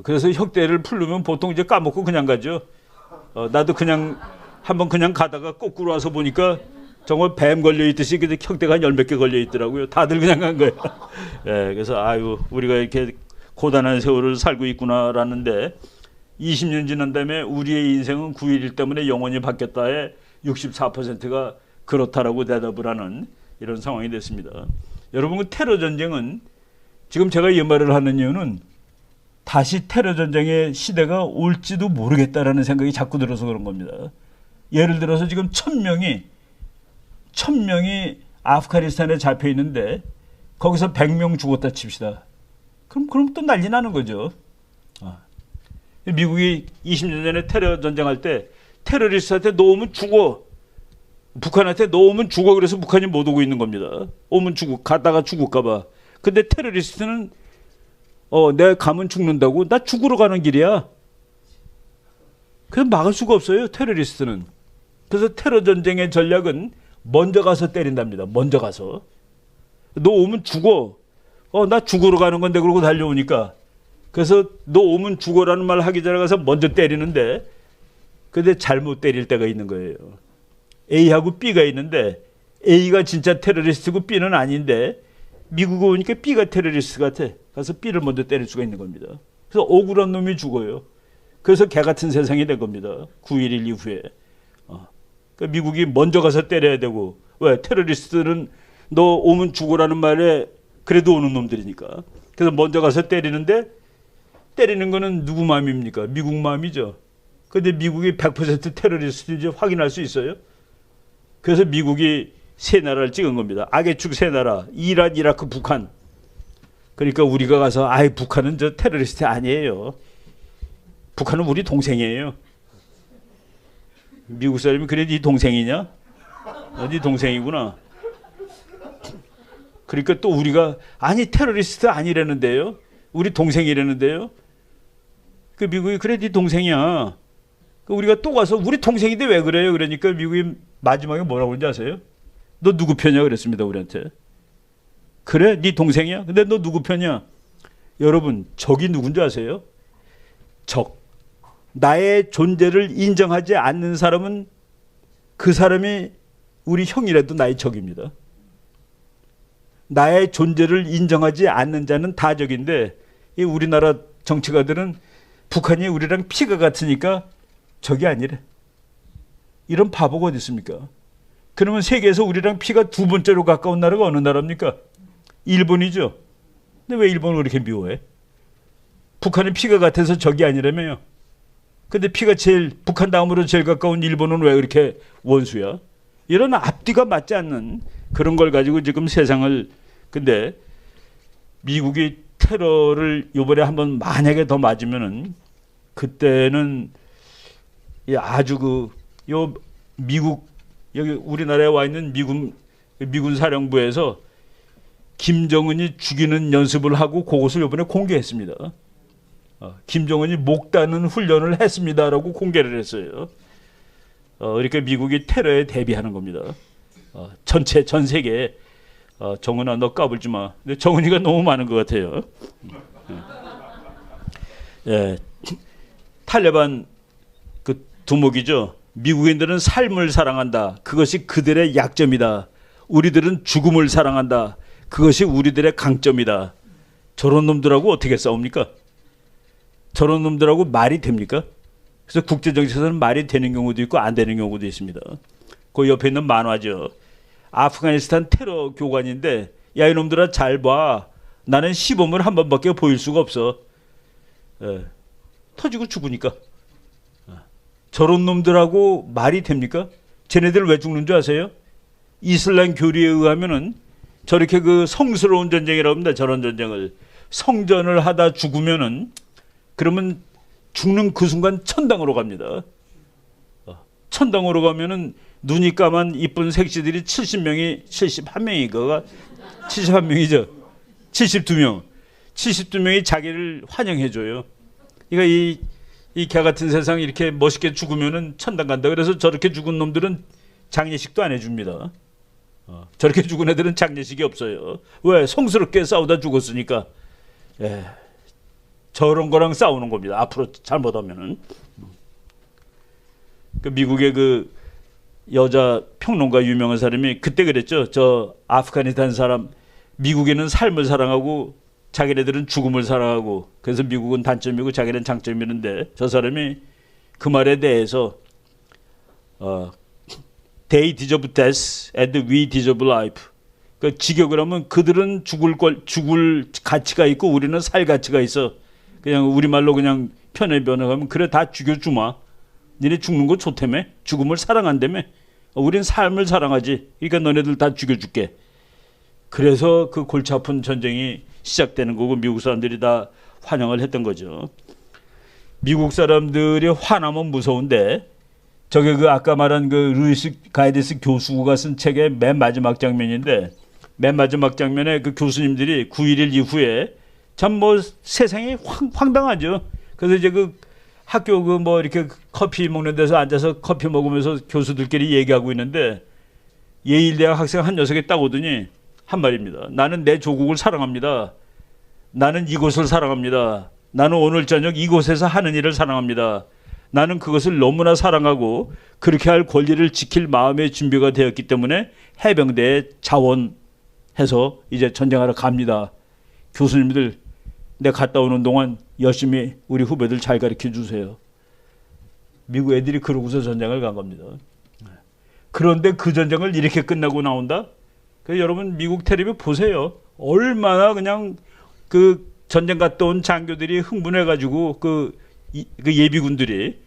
그래서 혁대를 풀르면 보통 이제 까먹고 그냥 가죠. 나도 그냥 한번 그냥 가다가 거꾸로 와서 보니까 정말 뱀 걸려 있듯이 근데 혁대가 한 10몇 개 걸려 있더라고요. 다들 그냥 간 거예요. 예, 그래서 우리가 이렇게 고단한 세월을 살고 있구나라는데 20년 지난 다음에 우리의 인생은 9.11 때문에 영원히 바뀌었다에 64%가 그렇다라고 대답을 하는 이런 상황이 됐습니다. 여러분 그 테러 전쟁은 지금 제가 이 말을 하는 이유는 다시 테러 전쟁의 시대가 올지도 모르겠다라는 생각이 자꾸 들어서 그런 겁니다. 예를 들어서 지금 1000명이 아프가니스탄에 잡혀 있는데 거기서 100명 죽었다 칩시다. 그럼 또 난리 나는 거죠. 미국이 20년 전에 테러 전쟁할 때 테러리스트한테 놓으면 죽어. 북한한테 놓으면 죽어. 그래서 북한이 못 오고 있는 겁니다. 오면 가다가 죽을까 봐. 근데 테러리스트는 내가 가면 죽는다고? 나 죽으러 가는 길이야. 그래서 막을 수가 없어요. 테러리스트는. 그래서 테러 전쟁의 전략은 먼저 가서 때린답니다. 먼저 가서. 너 오면 죽어. 나 죽으러 가는 건데 그러고 달려오니까. 그래서 너 오면 죽어라는 말 하기 전에 가서 먼저 때리는데 근데 잘못 때릴 때가 있는 거예요. A하고 B가 있는데 A가 진짜 테러리스트고 B는 아닌데 미국에 오니까 B가 테러리스트 같아. 가서 B를 먼저 때릴 수가 있는 겁니다. 그래서 억울한 놈이 죽어요. 그래서 개 같은 세상이 된 겁니다. 9.11 이후에. 그러니까 미국이 먼저 가서 때려야 되고 왜? 테러리스트는 너 오면 죽어라는 말에 그래도 오는 놈들이니까. 그래서 먼저 가서 때리는데 때리는 거는 누구 마음입니까? 미국 마음이죠. 그런데 미국이 100% 테러리스트인지 확인할 수 있어요? 그래서 미국이 세 나라를 찍은 겁니다. 악의 축 세 나라. 이란, 이라크, 북한. 그러니까 우리가 가서 북한은 저 테러리스트 아니에요. 북한은 우리 동생이에요. 미국 사람이 그래 네 동생이냐? 네 동생이구나. 그러니까 또 우리가 테러리스트 아니라는데요. 우리 동생이라는데요. 그 미국이 그래 네 동생이야. 우리가 또 가서 우리 동생인데 왜 그래요? 그러니까 미국이 마지막에 뭐라고 그러는지 아세요? 너 누구 편이야? 그랬습니다. 우리한테. 그래? 네 동생이야? 근데 너 누구 편이야? 여러분 적이 누군지 아세요? 적. 나의 존재를 인정하지 않는 사람은 그 사람이 우리 형이라도 나의 적입니다. 나의 존재를 인정하지 않는 자는 다 적인데 이 우리나라 정치가들은 북한이 우리랑 피가 같으니까 적이 아니래. 이런 바보가 어디 있습니까? 그러면 세계에서 우리랑 피가 2번째로 가까운 나라가 어느 나라입니까? 일본이죠. 근데 왜 일본을 그렇게 미워해? 북한이 피가 같아서 적이 아니라며요. 근데 피가 북한 다음으로 제일 가까운 일본은 왜 그렇게 원수야? 이런 앞뒤가 맞지 않는 그런 걸 가지고 지금 세상을. 근데 미국이 테러를 이번에 한번 만약에 더 맞으면은 그때는 아주 미국 여기 우리나라에 와 있는 미국 미군 사령부에서 김정은이 죽이는 연습을 하고 그것을 이번에 공개했습니다. 김정은이 목 따는 훈련을 했습니다라고 공개를 했어요. 그러니까 미국이 테러에 대비하는 겁니다. 전 세계에 정은아 너 까불지 마. 근데 정은이가 너무 많은 것 같아요. 예, 탈레반 그 두목이죠. 미국인들은 삶을 사랑한다. 그것이 그들의 약점이다. 우리들은 죽음을 사랑한다. 그것이 우리들의 강점이다. 저런 놈들하고 어떻게 싸웁니까? 저런 놈들하고 말이 됩니까? 그래서 국제정치에서는 말이 되는 경우도 있고 안 되는 경우도 있습니다. 그 옆에 있는 만화죠. 아프가니스탄 테러 교관인데 야 이놈들아 잘 봐. 나는 시범을 한 번밖에 보일 수가 없어. 터지고 죽으니까. 저런 놈들하고 말이 됩니까? 쟤네들 왜 죽는 줄 아세요? 이슬람 교리에 의하면은 저렇게 그 성스러운 전쟁이라고 합니다. 저런 전쟁을 성전을 하다 죽으면은 그러면 죽는 그 순간 천당으로 갑니다. 천당으로 가면은 눈이 까만 이쁜 색시들이 70명이 71명이 그가 71명이죠. 72명. 72명이 자기를 환영해 줘요. 그러니까 이 개 같은 세상 이렇게 멋있게 죽으면은 천당 간다. 그래서 저렇게 죽은 놈들은 장례식도 안 해줍니다. 저렇게 죽은 애들은 장례식이 없어요. 왜? 성스럽게 싸우다 죽었으니까. 예. 저런 거랑 싸우는 겁니다. 앞으로 잘못하면은. 그 미국의 그 여자 평론가 유명한 사람이 그때 그랬죠. 저 아프가니스탄 사람 미국인은 삶을 사랑하고 자기네들은 죽음을 사랑하고 그래서 미국은 단점이고 자기는 장점이는데 저 사람이 그 말에 대해서 They deserve death and we deserve life. 그 직역을 하면 그들은 죽을 가치가 있고 우리는 살 가치가 있어. 그냥 우리말로 그냥 편에 변화하면 그래 다 죽여주마. 니네 죽는 거 좋다며? 죽음을 사랑한다며? 우린 삶을 사랑하지. 그러니까 너네들 다 죽여줄게. 그래서 그 골치 아픈 전쟁이 시작되는 거고 미국 사람들이 다 환영을 했던 거죠. 미국 사람들이 화나면 무서운데 저게 그 아까 말한 그 루이스 가이디스 교수가 쓴 책의 맨 마지막 장면인데 맨 마지막 장면에 그 교수님들이 9.11 이후에 참 뭐 세상이 황당하죠. 그래서 이제 그 학교 그 뭐 이렇게 커피 먹는 데서 앉아서 커피 먹으면서 교수들끼리 얘기하고 있는데 예일대학 학생 한 녀석이 딱 오더니 한 말입니다. 나는 내 조국을 사랑합니다. 나는 이곳을 사랑합니다. 나는 오늘 저녁 이곳에서 하는 일을 사랑합니다. 나는 그것을 너무나 사랑하고 그렇게 할 권리를 지킬 마음의 준비가 되었기 때문에 해병대에 자원해서 이제 전쟁하러 갑니다. 교수님들 내가 갔다 오는 동안 열심히 우리 후배들 잘 가르쳐 주세요. 미국 애들이 그러고서 전쟁을 간 겁니다. 그런데 그 전쟁을 이렇게 끝나고 나온다? 그래서 여러분 미국 텔레비 보세요. 얼마나 그냥 그 전쟁 갔다 온 장교들이 흥분해가지고 그 예비군들이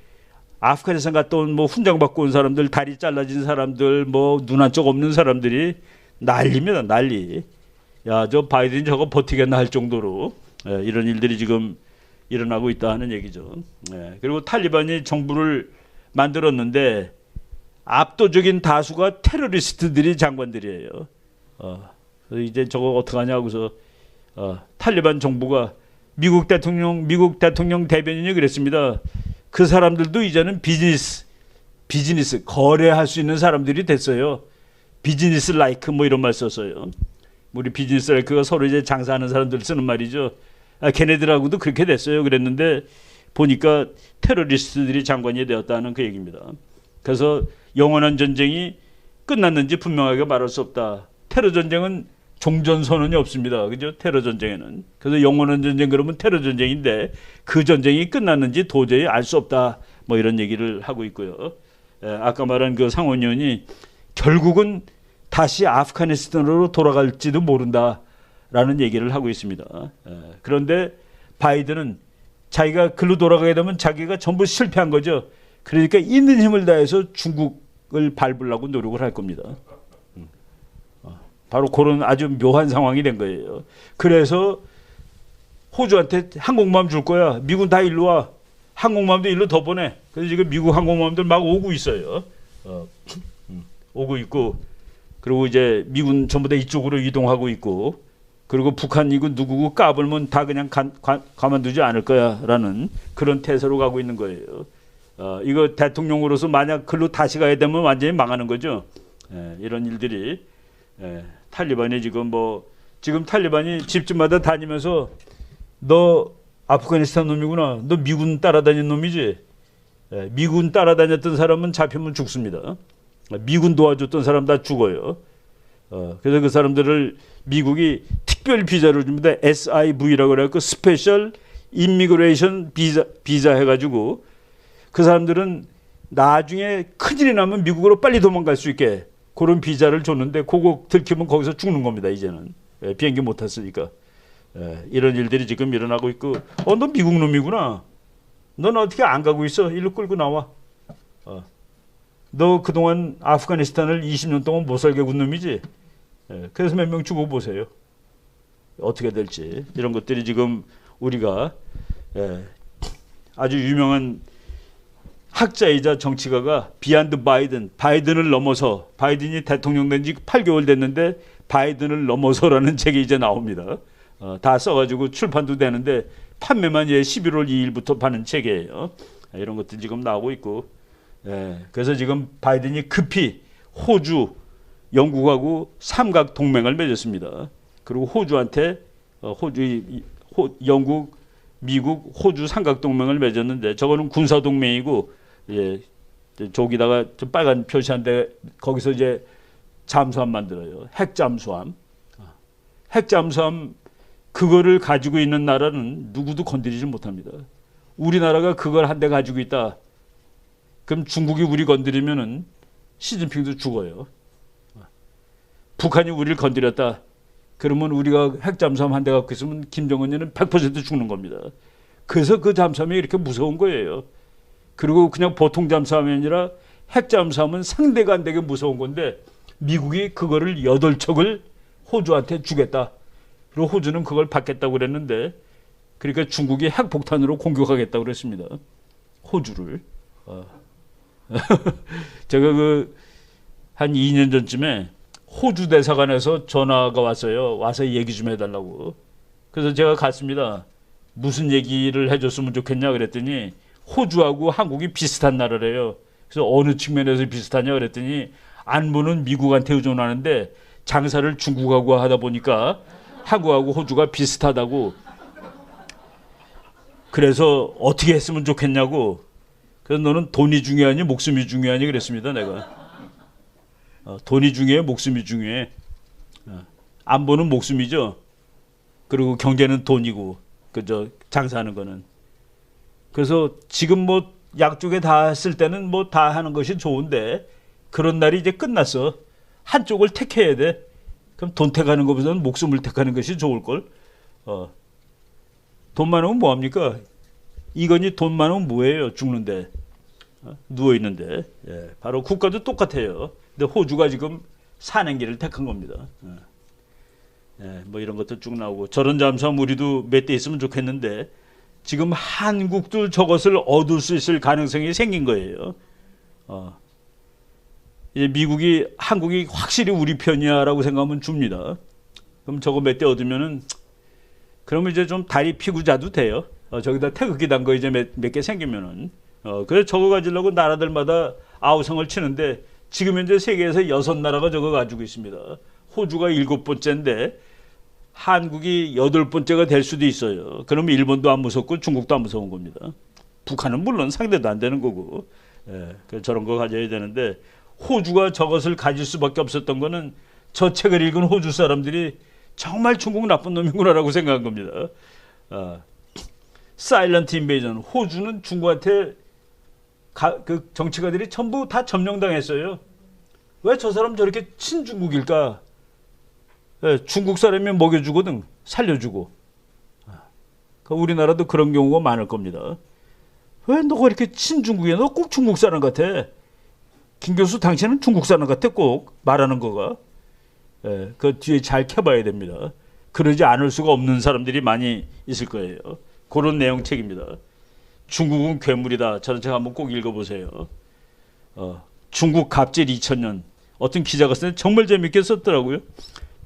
아프가니스탄 갔다 온 뭐 훈장 받고 온 사람들, 다리 잘라진 사람들, 뭐 눈 한쪽 없는 사람들이 난리입니다. 난리. 야, 저 바이든이 저거 버티겠나 할 정도로 이런 일들이 지금 일어나고 있다 하는 얘기죠. 그리고 탈리반이 정부를 만들었는데 압도적인 다수가 테러리스트들이 장관들이에요. 그래서 이제 저거 어떡하냐 하고서 탈리반 정부가 미국 대통령 대변인이 그랬습니다. 그 사람들도 이제는 비즈니스 거래할 수 있는 사람들이 됐어요. 비즈니스 라이크 뭐 이런 말 썼어요. 우리 비즈니스 라이크가 서로 이제 장사하는 사람들 쓰는 말이죠. 걔네들하고도 그렇게 됐어요. 그랬는데 보니까 테러리스트들이 장관이 되었다는 그 얘기입니다. 그래서 영원한 전쟁이 끝났는지 분명하게 말할 수 없다. 테러 전쟁은 종전선언이 없습니다. 그죠? 테러 전쟁에는. 그래서 영원한 전쟁 그러면 테러 전쟁인데 그 전쟁이 끝났는지 도저히 알 수 없다. 뭐 이런 얘기를 하고 있고요. 아까 말한 그 상원의원이 결국은 다시 아프가니스탄으로 돌아갈지도 모른다라는 얘기를 하고 있습니다. 그런데 바이든은 자기가 글로 돌아가게 되면 자기가 전부 실패한 거죠. 그러니까 있는 힘을 다해서 중국을 밟으려고 노력을 할 겁니다. 바로 그런 아주 묘한 상황이 된 거예요. 그래서 호주한테 항공모함 줄 거야. 미군 다 일로 와. 항공모함도 일로 더 보내. 그래서 지금 미국 항공모함들 막 오고 있어요. 오고 있고 그리고 이제 미군 전부 다 이쪽으로 이동하고 있고, 그리고 북한 이거 누구고 까불면 다 그냥 가만두지 않을 거야라는 그런 태세로 가고 있는 거예요. 이거 대통령으로서 만약 글로 다시 가야 되면 완전히 망하는 거죠. 이런 일들이 탈리반이 지금 탈리반이 집집마다 다니면서 너 아프가니스탄 놈이구나. 너 미군 따라다닌 놈이지. 미군 따라다녔던 사람은 잡히면 죽습니다. 미군 도와줬던 사람 다 죽어요. 그래서 그 사람들을 미국이 특별 비자를 줍니다. SIV라고 그래갖고 스페셜 인미그레이션 비자 해가지고 그 사람들은 나중에 큰일이 나면 미국으로 빨리 도망갈 수 있게 그런 비자를 줬는데 그거 들키면 거기서 죽는 겁니다. 이제는 비행기 못 탔으니까. 이런 일들이 지금 일어나고 있고, 너 미국 놈이구나. 넌 어떻게 안 가고 있어? 일로 끌고 나와. 너 그동안 아프가니스탄을 20년 동안 못 살게 군 놈이지. 그래서 몇 명 죽어 보세요. 어떻게 될지. 이런 것들이 지금 우리가 아주 유명한 학자이자 정치가가 비안드 바이든을 넘어서, 바이든이 대통령 된 지 8개월 됐는데 바이든을 넘어서라는 책이 이제 나옵니다. 다 써가지고 출판도 되는데 판매만 11월 2일부터 파는 책이에요. 이런 것들 지금 나오고 있고, 그래서 지금 바이든이 급히 호주, 영국하고 삼각 동맹을 맺었습니다. 그리고 호주한테 영국, 미국, 호주 삼각 동맹을 맺었는데 저거는 군사 동맹이고, 저기다가 좀 빨간 표시한데 거기서 이제 잠수함 만들어요. 핵잠수함. 핵잠수함 그거를 가지고 있는 나라는 누구도 건드리지 못합니다. 우리나라가 그걸 한 대 가지고 있다. 그럼 중국이 우리 건드리면은 시진핑도 죽어요. 북한이 우리를 건드렸다. 그러면 우리가 핵잠수함 한 대 갖고 있으면 김정은이는 100% 죽는 겁니다. 그래서 그 잠수함이 이렇게 무서운 거예요. 그리고 그냥 보통 잠수함이 아니라 핵잠수함은 상대가 안 되게 무서운 건데 미국이 그거를 8척을 호주한테 주겠다. 그리고 호주는 그걸 받겠다고 그랬는데, 그러니까 중국이 핵폭탄으로 공격하겠다고 그랬습니다. 호주를. 제가 한 2년 전쯤에 호주 대사관에서 전화가 왔어요. 와서 얘기 좀 해달라고. 그래서 제가 갔습니다. 무슨 얘기를 해줬으면 좋겠냐 그랬더니 호주하고 한국이 비슷한 나라래요. 그래서 어느 측면에서 비슷하냐 그랬더니 안보는 미국한테 의존하는데 장사를 중국하고 하다 보니까 한국하고 호주가 비슷하다고. 그래서 어떻게 했으면 좋겠냐고. 그래서 너는 돈이 중요하니 목숨이 중요하니 그랬습니다. 내가. 돈이 중요해 목숨이 중요해. 안보는 목숨이죠. 그리고 경제는 돈이고 그저 장사하는 거는. 그래서 지금 양쪽에 다 했을 때는 다 하는 것이 좋은데 그런 날이 이제 끝났어. 한쪽을 택해야 돼. 그럼 돈 택하는 것보다는 목숨을 택하는 것이 좋을걸. 돈 많으면 뭐합니까? 이건이 돈 많으면 뭐예요? 죽는데. 누워있는데. 바로 국가도 똑같아요. 근데 호주가 지금 사는 길을 택한 겁니다. 이런 것도 쭉 나오고. 저런 잠수함 우리도 몇 대 있으면 좋겠는데 지금 한국도 저것을 얻을 수 있을 가능성이 생긴 거예요. 이제 한국이 확실히 우리 편이야라고 생각하면 줍니다. 그럼 저거 몇 대 얻으면은 그러면 이제 좀 다리 피고 자도 돼요. 저기다 태극기 단 거 이제 몇 개 생기면은. 그래서 저거 가지려고 나라들마다 아우성을 치는데 지금 현재 세계에서 6나라가 저거 가지고 있습니다. 호주가 7번째인데 한국이 8번째가 될 수도 있어요. 그러면 일본도 안 무섭고 중국도 안 무서운 겁니다. 북한은 물론 상대도 안 되는 거고. 저런 거 가져야 되는데 호주가 저것을 가질 수밖에 없었던 거는 저 책을 읽은 호주 사람들이 정말 중국 나쁜 놈이구나라고 생각한 겁니다. 사일런트 인베이전. 호주는 중국한테 그 정치가들이 전부 다 점령당했어요. 왜 저 사람 저렇게 친중국일까? 중국 사람이 먹여주거든. 살려주고. 우리나라도 그런 경우가 많을 겁니다. 왜 너가 이렇게 친중국이야? 너 꼭 중국 사람 같아. 김 교수 당신은 중국 사람 같아. 꼭 말하는 거가. 그 뒤에 잘 캐봐야 됩니다. 그러지 않을 수가 없는 사람들이 많이 있을 거예요. 그런 내용 책입니다. 중국은 괴물이다. 저런 책 한번 꼭 읽어보세요. 중국 갑질 2000년. 어떤 기자가 썼는데 정말 재밌게 썼더라고요.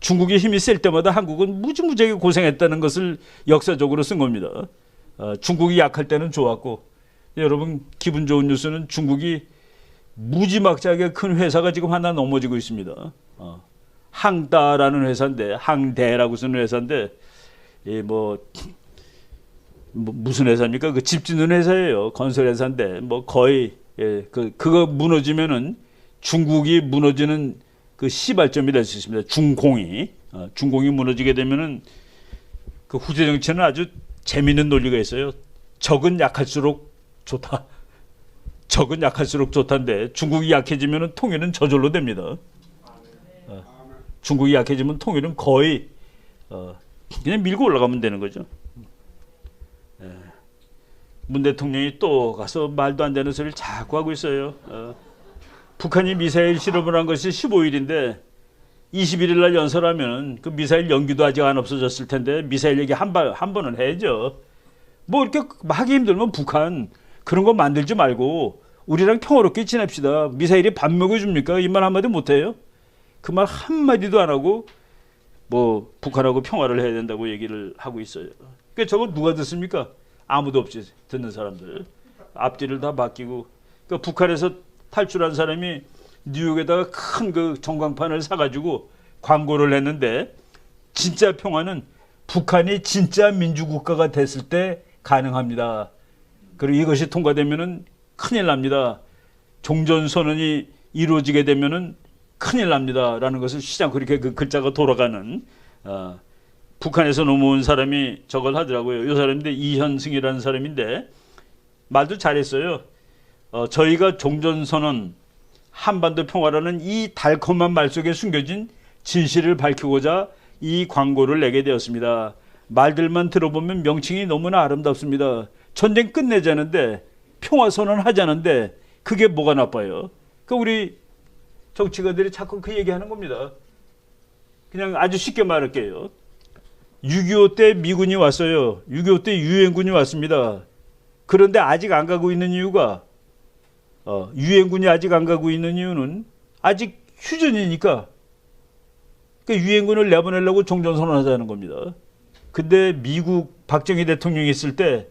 중국이 힘이 셀 때마다 한국은 무지무지하게 고생했다는 것을 역사적으로 쓴 겁니다. 중국이 약할 때는 좋았고, 여러분 기분 좋은 뉴스는 중국이 무지막지하게 큰 회사가 지금 하나 넘어지고 있습니다. 항다라는 회사인데, 항대라고 쓰는 회사인데, 무슨 회사입니까? 그 집 짓는 회사예요. 건설 회사인데, 거의 그거 무너지면은 중국이 무너지는 그 시발점이 될 수 있습니다. 중공이 무너지게 되면은 그 후제 정치는 아주 재미있는 논리가 있어요. 적은 약할수록 좋다. 적은 약할수록 좋다인데 중국이 약해지면은 통일은 저절로 됩니다. 중국이 약해지면 통일은 거의 그냥 밀고 올라가면 되는 거죠. 문 대통령이 또 가서 말도 안 되는 소리를 자꾸 하고 있어요. 북한이 미사일 실험을 한 것이 15일인데 21일 날 연설하면 그 미사일 연기도 아직 안 없어졌을 텐데 미사일 얘기 한 번은 해야죠. 뭐 이렇게 하기 힘들면 북한 그런 거 만들지 말고 우리랑 평화롭게 지냅시다. 미사일이 밥 먹여줍니까? 이 말 한마디 못해요? 그 말 한마디도 안 하고 뭐 북한하고 평화를 해야 된다고 얘기를 하고 있어요. 그러니까 저거 누가 듣습니까? 아무도 없이 듣는 사람들. 앞뒤를 다 바뀌고. 그러니까 북한에서 탈출한 사람이 뉴욕에다가 큰 그 전광판을 사가지고 광고를 했는데 진짜 평화는 북한이 진짜 민주국가가 됐을 때 가능합니다. 그리고 이것이 통과되면은 큰일 납니다. 종전선언이 이루어지게 되면은 큰일 납니다라는 것을 시장 그렇게 그 글자가 돌아가는 북한에서 넘어온 사람이 저걸 하더라고요. 이 사람인데 이현승이라는 사람인데 말도 잘했어요. 저희가 종전선언 한반도 평화라는 이 달콤한 말 속에 숨겨진 진실을 밝히고자 이 광고를 내게 되었습니다. 말들만 들어보면 명칭이 너무나 아름답습니다. 전쟁 끝내자는데 평화선언 하자는데 그게 뭐가 나빠요? 그러니까 우리 정치가들이 자꾸 그 얘기하는 겁니다. 그냥 아주 쉽게 말할게요. 6.25 때 미군이 왔어요. 6.25 때 유엔군이 왔습니다. 그런데 아직 안 가고 있는 이유가 유엔군이 아직 안 가고 있는 이유는 아직 휴전이니까 그러니까 유엔군을 내보내려고 종전선언하자는 겁니다. 근데 미국 박정희 대통령이 있을 때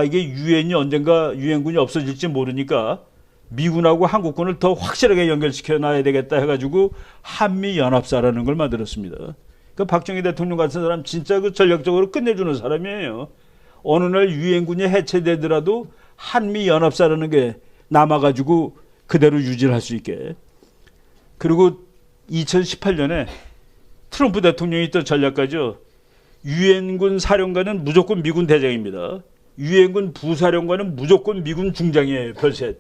이게 유엔이 언젠가 유엔군이 없어질지 모르니까 미군하고 한국군을 더 확실하게 연결시켜 놔야 되겠다 해가지고 한미연합사라는 걸 만들었습니다. 그 박정희 대통령 같은 사람 진짜 그 전략적으로 끝내주는 사람이에요. 어느 날 유엔군이 해체되더라도 한미연합사라는 게 남아가지고 그대로 유지를 할 수 있게. 그리고 2018년에 트럼프 대통령이 또 전략가죠. 유엔군 사령관은 무조건 미군 대장입니다. 유엔군 부사령관은 무조건 미군 중장이에요. 별셋.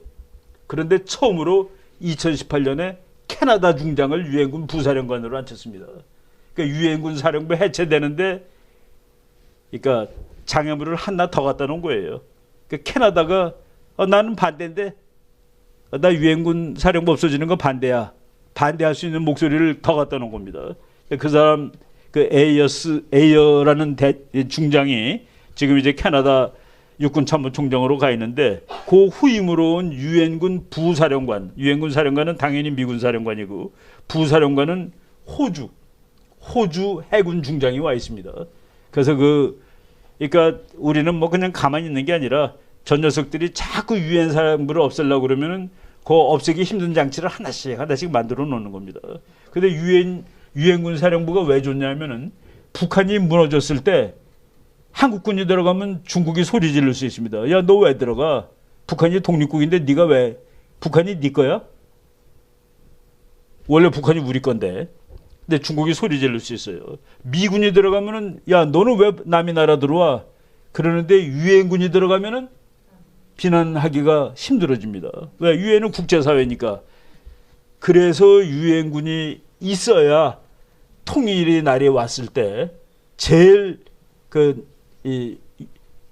그런데 처음으로 2018년에 캐나다 중장을 유엔군 부사령관으로 앉혔습니다. 그러니까 유엔군 사령부 해체되는데 그러니까 장애물을 하나 더 갖다 놓은 거예요. 그러니까 캐나다가 나는 반대인데 나 유엔군 사령부 없어지는 거 반대야. 반대할 수 있는 목소리를 더 갖다 놓은 겁니다. 그 사람 그 에이어라는 중장이 지금 이제 캐나다 육군 참모총장으로 가 있는데 그 후임으로 온 유엔군 부사령관, 유엔군 사령관은 당연히 미군 사령관이고 부사령관은 호주 해군 중장이 와 있습니다. 그래서 그러니까 우리는 뭐 그냥 가만히 있는 게 아니라 전 녀석들이 자꾸 유엔 사령부를 없애려고 그러면은 그 없애기 힘든 장치를 하나씩 만들어 놓는 겁니다. 근데 유엔군 사령부가 왜 좋냐면은 북한이 무너졌을 때 한국군이 들어가면 중국이 소리 지를 수 있습니다. 야, 너 왜 들어가? 북한이 독립국인데 네가 왜? 북한이 네 거야? 원래 북한이 우리 건데. 근데 중국이 소리 지를 수 있어요. 미군이 들어가면은 야, 너는 왜 남의 나라 들어와? 그러는데 유엔군이 들어가면은 비난하기가 힘들어집니다. 왜? 유엔은 국제사회니까. 그래서 유엔군이 있어야 통일의 날이 왔을 때 제일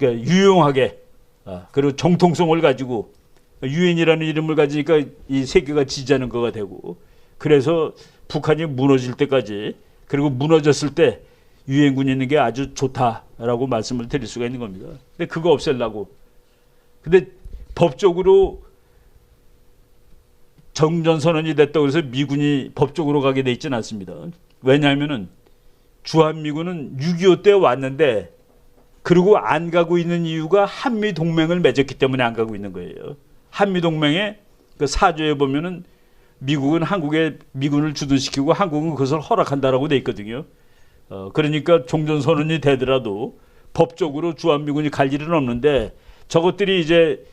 유용하게 그리고 정통성을 가지고 유엔이라는 이름을 가지니까 이 세계가 지지하는 거가 되고 그래서 북한이 무너질 때까지 그리고 무너졌을 때 유엔군이 있는 게 아주 좋다라고 말씀을 드릴 수가 있는 겁니다. 근데 그거 없애려고. 근데 법적으로 정전선언이 됐다고 해서 미군이 법적으로 가게 돼 있지는 않습니다. 왜냐하면은 주한미군은 6.25 때 왔는데 그리고 안 가고 있는 이유가 한미동맹을 맺었기 때문에 안 가고 있는 거예요. 한미동맹의 그 사조에 보면은 미국은 한국에 미군을 주둔시키고 한국은 그것을 허락한다라고 돼 있거든요. 그러니까 종전선언이 되더라도 법적으로 주한미군이 갈 일은 없는데 저것들이 이제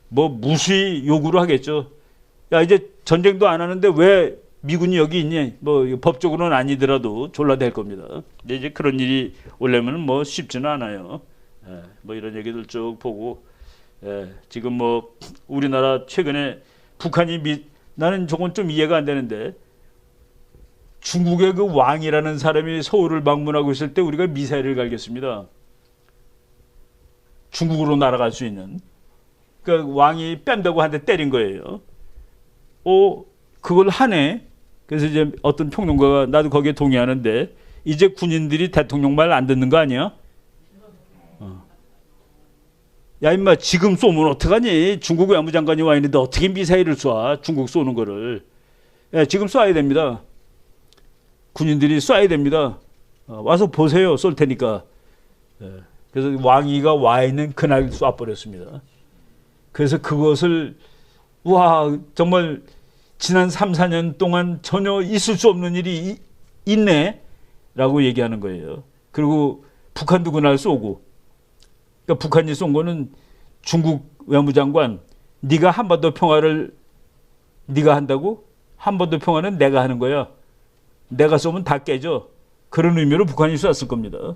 뭐 무수히 요구를 하겠죠. 야, 이제 전쟁도 안 하는데 왜 미군이 여기 있니? 뭐 법적으로는 아니더라도 졸라댈 겁니다. 근데 이제 그런 일이 오려면 뭐 쉽지는 않아요. 뭐 이런 얘기들 쭉 보고 지금 뭐 우리나라 최근에 북한이 나는 저건 좀 이해가 안 되는데 중국의 그 왕이라는 사람이 서울을 방문하고 있을 때 우리가 미사일을 갈겼습니다. 중국으로 날아갈 수 있는. 그 왕이 뺀다고 한 대 때린 거예요. 그걸 하네. 그래서 이제 어떤 평론가가 나도 거기에 동의하는데 이제 군인들이 대통령 말 안 듣는 거 아니야? 야 임마 지금 쏘면 어떡하니? 중국 외무장관이 와 있는데 어떻게 미사일을 쏴? 중국 쏘는 거를. 지금 쏴야 됩니다. 군인들이 쏴야 됩니다. 와서 보세요. 쏠 테니까. 그래서 왕이가 와 있는 그날 쏴버렸습니다. 그래서 그것을 와 정말 지난 3, 4년 동안 전혀 있을 수 없는 일이 있네 라고 얘기하는 거예요. 그리고 북한도 그날 쏘고 그러니까 북한이 쏜 거는 중국 외무장관 네가 한반도 평화를 네가 한다고? 한반도 평화는 내가 하는 거야. 내가 쏘면 다 깨져. 그런 의미로 북한이 쐈을 겁니다.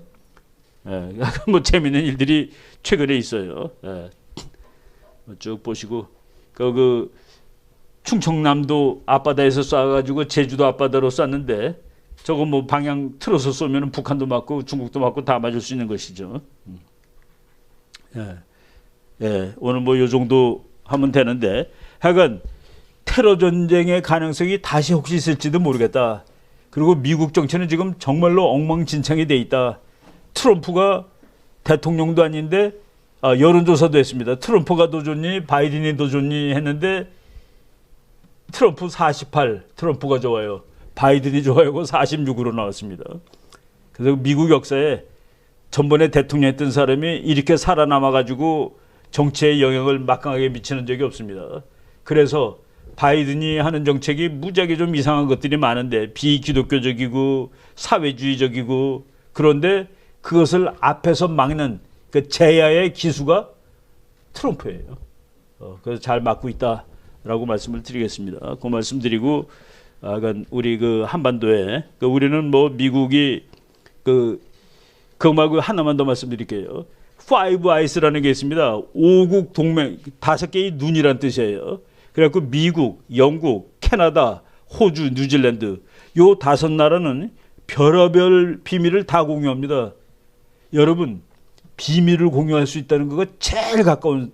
뭐 재미있는 일들이 최근에 있어요. 쭉 보시고 그 충청남도 앞바다에서 쏴가지고 제주도 앞바다로 쐈는데 저거 뭐 방향 틀어서 쏘면 북한도 맞고 중국도 맞고 다 맞을 수 있는 것이죠. 오늘 뭐 요 정도 하면 되는데 하여간 테러 전쟁의 가능성이 다시 혹시 있을지도 모르겠다. 그리고 미국 정치는 지금 정말로 엉망진창이 돼 있다. 트럼프가 대통령도 아닌데 여론조사도 했습니다. 트럼프가 더 좋니 바이든이 더 좋니 했는데 트럼프 48, 트럼프가 좋아요. 바이든이 좋아요고 46으로 나왔습니다. 그래서 미국 역사에 전번에 대통령 했던 사람이 이렇게 살아남아가지고 정치에 영향을 막강하게 미치는 적이 없습니다. 그래서 바이든이 하는 정책이 무지하게 좀 이상한 것들이 많은데 비기독교적이고 사회주의적이고 그런데 그것을 앞에서 막는 그 제야의 기수가 트럼프예요. 그래서 잘 막고 있다라고 말씀을 드리겠습니다. 그 말씀 드리고 우리 그 한반도에 우리는 뭐 미국이 그거 말고 하나만 더 말씀드릴게요. Five Eyes라는 게 있습니다. 5국 동맹, 5개의 눈이란 뜻이에요. 그래갖고 미국, 영국, 캐나다, 호주, 뉴질랜드 요 5나라는 별의별 비밀을 다 공유합니다. 여러분 비밀을 공유할 수 있다는 거가 제일 가까운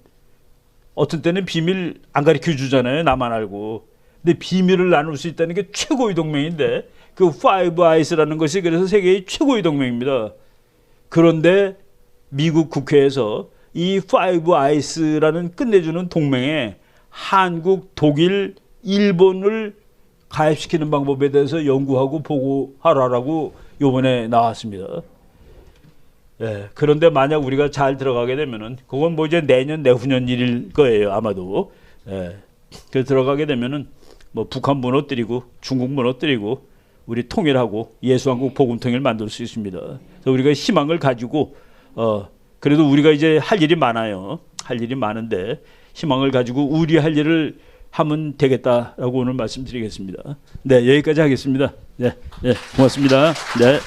어떤 때는 비밀 안 가르쳐 주잖아요. 나만 알고. 근데 비밀을 나눌 수 있다는 게 최고의 동맹인데 그 Five Eyes라는 것이 그래서 세계의 최고의 동맹입니다. 그런데 미국 국회에서 이 Five Eyes라는 끝내주는 동맹에 한국, 독일, 일본을 가입시키는 방법에 대해서 연구하고 보고하라고 요번에 나왔습니다. 그런데 만약 우리가 잘 들어가게 되면은 그건 뭐 이제 내년 내후년 일일 거예요 아마도. 그 들어가게 되면은 뭐 북한 무너뜨리고 중국 무너뜨리고 우리 통일하고 예수한국 복음통일 만들 수 있습니다. 그래서 우리가 희망을 가지고 그래도 우리가 이제 할 일이 많아요. 할 일이 많은데 희망을 가지고 우리 할 일을 하면 되겠다라고 오늘 말씀드리겠습니다. 네, 여기까지 하겠습니다. 네, 고맙습니다. 네.